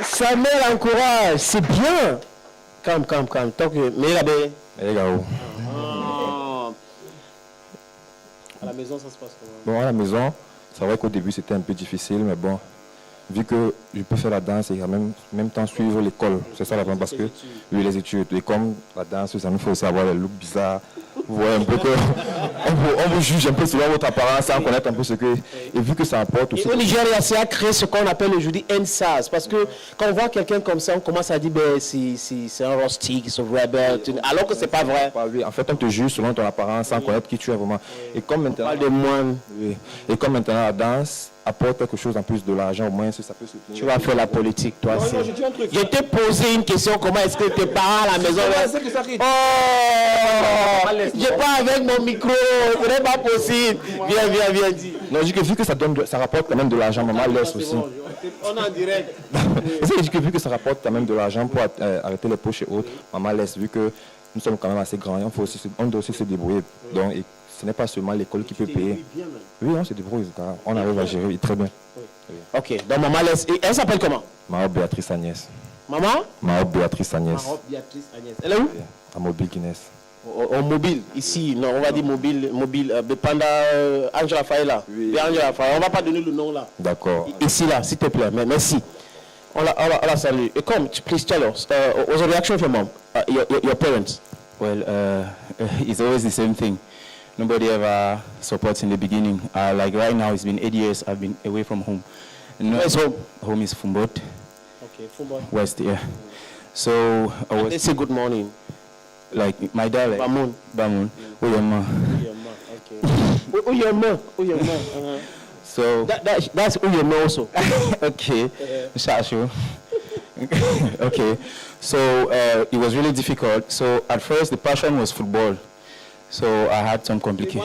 Sa mère encourage, c'est bien. Calme. Tant que mais là à la maison, ça se passe comment? Bon, à la maison, c'est vrai qu'au début c'était un peu difficile, mais bon, vu que je peux faire la danse et en même temps suivre l'école, c'est ça la problème, parce que oui, les études, et comme la danse, ça nous fait aussi avoir les looks bizarres. Vous voyez un peu que on vous juge un peu selon votre apparence sans connaître un peu ce que. Et vu que ça apporte aussi. Et au Nigeria, c'est à créer ce qu'on appelle aujourd'hui NSAS. Parce que quand on voit quelqu'un comme ça, on commence à dire ben, c'est un rustic, c'est un rebelle, alors que c'est pas vrai. En fait, on te juge selon ton apparence sans connaître qui tu es vraiment. Et comme maintenant, et comme maintenant la danse apporte quelque chose en plus de l'argent, au moins ça peut soutenir. Tu vas faire la politique, toi. Non, je t'ai posé une question, comment est-ce que tes parents à la maison... Je parle avec mon micro, ce n'est pas possible. Viens, dis. Non, je dis que vu que ça rapporte quand même de l'argent, maman laisse aussi. On est en direct. Je dis que vu que ça rapporte quand même de l'argent pour arrêter les poches et autres, maman laisse, vu que nous sommes quand même assez grands, on doit aussi se débrouiller. Donc, ce n'est pas seulement l'école qui peut payer. Oui, on se débrouille. On arrive à gérer très bien. Ok, donc maman laisse. Et elle s'appelle comment? Maman Béatrice Agnès. Maman? Maman Béatrice Agnès. Elle est où? À Mobile Guinness. Au mobile, ici, non, on va dire mobile, pendant Angela Faye Oui. Angela Faye, on ne va pas donner le nom là. D'accord. Ici là, s'il te plaît, mais merci. On la salue. Et come, please tell us, what's the reaction of your mom, your parents? Well, it's always the same thing. Nobody ever supports in the beginning. Like right now, it's been 8 years I've been away from home. Where's home? Home is Fumbot. Okay, Fumbot. West, yeah. So I was. They say good morning. Like my dad, like Bamun. Uyama. Uyama. So that's Uyama also. Okay, Shashu. Okay, so it was really difficult. So at first the passion was football. So I had some complications.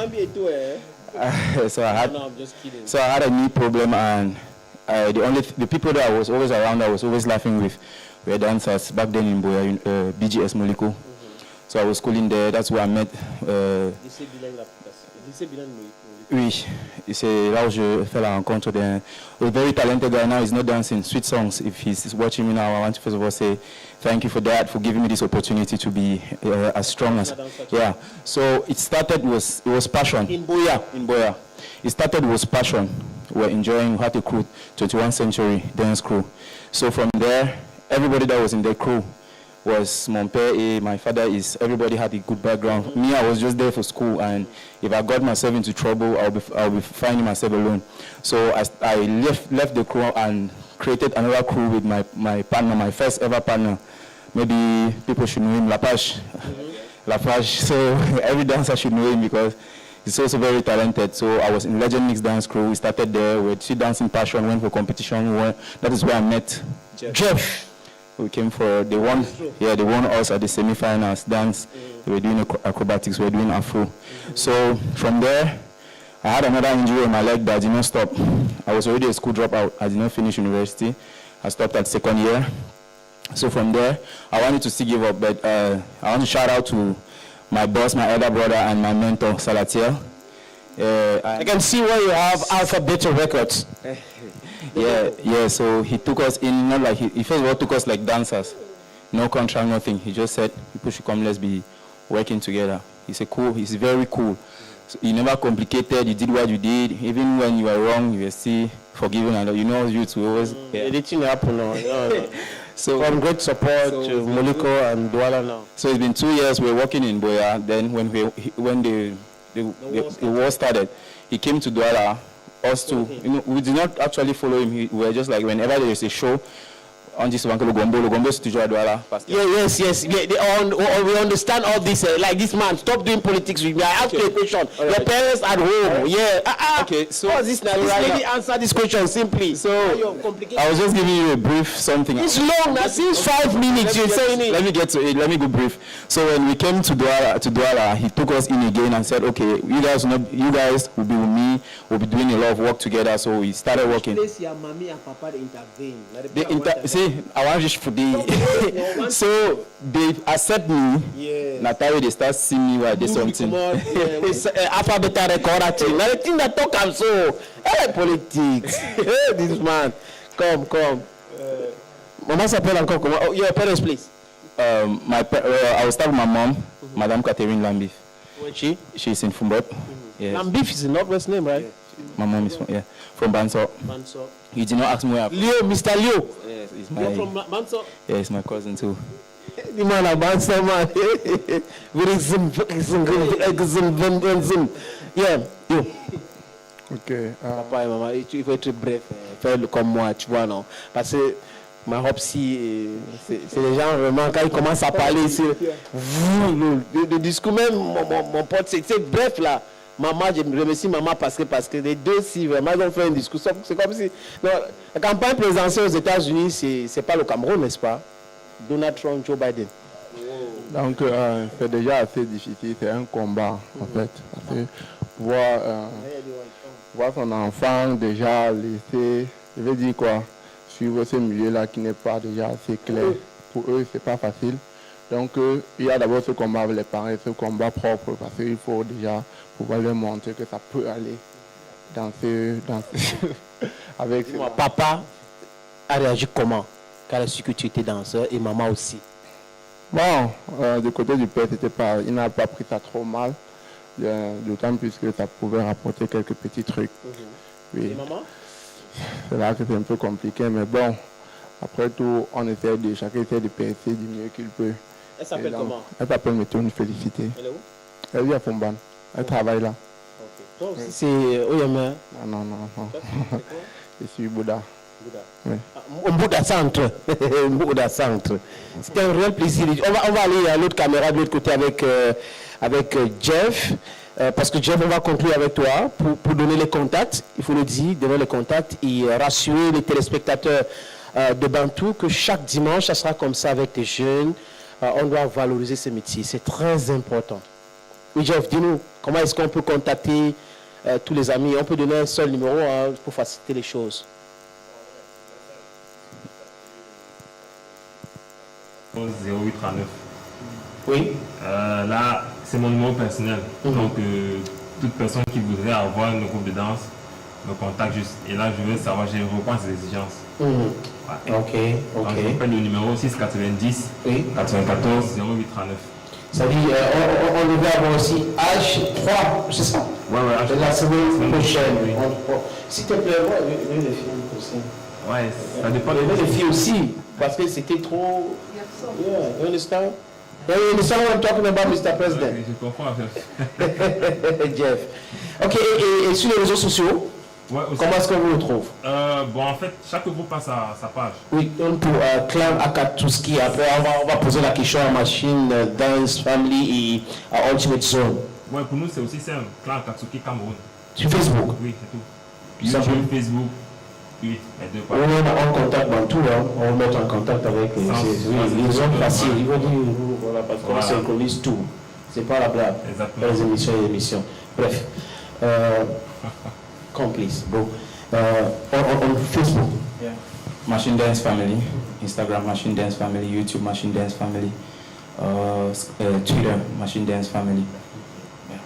So I'm just kidding. So I had a knee problem, and the people that I was always around, I was always laughing with, were dancers back then in Boya, BGS Moliko. So I was schooling there. That's where I met. Oui, c'est là où je fais la rencontre d'un very talented guy. Now he's not dancing sweet songs. If he's watching me now, I want to first of all say thank you for that, for giving me this opportunity to be as strong as. Yeah. So it started it was passion. In Boya. In Boya. It started with passion. We're enjoying. We had a crew, 21st century dance crew. So from there, everybody that was in the crew was mon père, my father is, everybody had a good background. Me, I was just there for school, and if I got myself into trouble, I'll be finding myself alone. So I left the crew and created another crew with my partner, my first ever partner. Maybe people should know him, Lapage. Lapage. So every dancer should know him because he's also very talented. So I was in Legend Mix Dance Crew. We started there. We had dancing passion, went for competition. That is where I met Jeff. We came for, they won us at the semi-finals dance. They were doing acrobatics, we were doing Afro. So from there, I had another injury in my leg that did not stop. I was already a school dropout. I did not finish university. I stopped at second year. So from there, I wanted to still give up, but I want to shout out to my boss, my elder brother, and my mentor, Salatiel. I can see where you have Alpha Beta Records. Yeah, so he took us in, not like, he first of all took us like dancers. No contract, nothing. He just said, people should come, let's be working together. He's very cool. So he never complicated, you did what you did. Even when you were wrong, you were still forgiven. And you know, youth will always... Anything happen now. So from great support to Moliko and Douala now. So it's been 2 years, we were working in Boya. Then when the war started, he came to Douala. Us too. You know, we did not actually follow him. We were just like, whenever there is a show, on this one, Logombo is toujours à Douala. Yes. We understand all this. Like this man, stop doing politics with me. I ask you a question. Your parents at home. Yeah. Okay. So this lady answer this question simply. So I was just giving you a brief something. It's long. Now since 5 minutes you're saying it. Let me get to it. Let me go brief. So when we came to Douala, he took us in again and said, okay, you guys will be with me. We'll be doing a lot of work together. So we started working. Your mommy and papa intervene. me, I want just for the. So they accept me. Yeah. Now they start seeing me while they something. It's alphabetical record. Now the thing that talk am so. Hey, politics. Hey, this man. Come. Maman s'appelle encore comment? Oh, your parents, please. I will start with my mom, Madame Catherine Lambif. Where is she? She's in Fumbot. Yes. Lambif is a Northwest name, right? My mom is from Banso. Manso. You did not ask me where I'm Leo, Mr. Leo. Yes, it's You're my. from Manso? Yeah, it's my cousin too. The man of Manso, man. Very zim. Yeah, you. Ok. Papa et maman, il faut être bref, faire comme moi, tu vois, non? Parce que ma robe, si, c'est les gens vraiment, quand ils commencent à parler, c'est le discours même, mon pote, c'est bref là. Maman, je me remercie maman parce que les deux, si vraiment ils ont fait un discours, c'est comme si. Non, la campagne présidentielle aux États-Unis, c'est pas le Cameroun, n'est-ce pas? Donald Trump, Joe Biden. Donc, c'est déjà assez difficile, c'est un combat en fait. Parce que voir son enfant déjà laisser, je veux dire quoi, suivre ce milieu-là qui n'est pas déjà assez clair. Pour eux, c'est pas facile. Donc, il y a d'abord ce combat avec les parents, ce combat propre, parce qu'il faut déjà pouvoir leur montrer que ça peut aller dans ce avec Papa a réagi comment quand il a su que tu étais danseur et maman aussi? Bon, du côté du père, il n'a pas pris ça trop mal, d'autant plus que ça pouvait rapporter quelques petits trucs. Oui. Et maman? C'est là que c'est un peu compliqué, mais bon, après tout, chacun essaie de percer du mieux qu'il peut. Elle s'appelle comment? Elle s'appelle Métoune Félicité. Elle est où? Elle vit à Fomban. Elle travaille là. Okay. Toi aussi, c'est Oyama? Non. Je suis Bouddha. Oui. Bouddha Centre. Bouddha Centre. C'était un réel plaisir. On va aller à l'autre caméra de l'autre côté avec Jeff. Parce que Jeff, on va conclure avec toi pour donner les contacts. Il faut le dire, donner les contacts et rassurer les téléspectateurs de Bantou que chaque dimanche, ça sera comme ça avec les jeunes. On doit valoriser ce métier. C'est très important. Oui, Jeff, dis-nous, comment est-ce qu'on peut contacter tous les amis? On peut donner un seul numéro pour faciliter les choses. 0839. Oui. Là, c'est mon numéro personnel. Donc, toute personne qui voudrait avoir un groupe de danse me contacte juste. Et là, je veux savoir, je reprends ses exigences. Ouais. Ok. Donc, je rappelle le numéro 690 94 0839. Ça dit, on devait avoir aussi H3, c'est ça? Ouais, H3. La semaine prochaine, oui. S'il te plaît, les filles aussi. Ouais, ça dépend les filles aussi, parce que c'était trop. Yeah, you understand? Yeah, you understand what I'm talking about, Mr. President? Ouais, je comprends, Jeff. Jeff. Ok, et sur les réseaux sociaux? Ouais, comment est-ce qu'on vous retrouve? Bon, en fait, chaque groupe a sa page. Oui, donc pour Clan Akatouski, après on va poser la question à Machine Dance Family et à Ultimate Zone. Ouais, pour nous, c'est aussi simple. Clan Akatouski Cameroun. Sur Facebook? Oui, c'est tout. YouTube, Facebook, oui, les deux pages. On est en contact dans tout, hein. On va mettre en contact avec les hommes faciles. Ils vont dire, voilà, parce qu'on synchronise tout. C'est pas la blague. Exactement. Les émissions et émissions. Bref. Complice. Bon. On Facebook. Yeah. Machine Dance Family. Instagram Machine Dance Family. YouTube Machine Dance Family. Twitter Machine Dance Family. Yeah.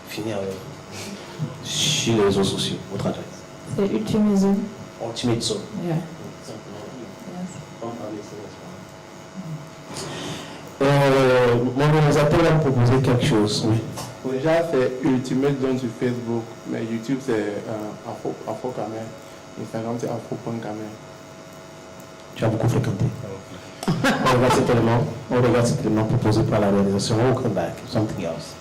Fini avec. Sur les réseaux sociaux, votre adresse. C'est Ultimate Zone. Ultimate Zone. Yeah. Mon organisateur va me proposer quelque chose. Oui. Déjà, c'est Ultimate Zone sur Facebook, mais YouTube, c'est Afro Camer. Instagram, c'est Afro.Camer. Tu as beaucoup fréquenté. On regarde cet élément proposé par la réalisation. We'll come back. Something else.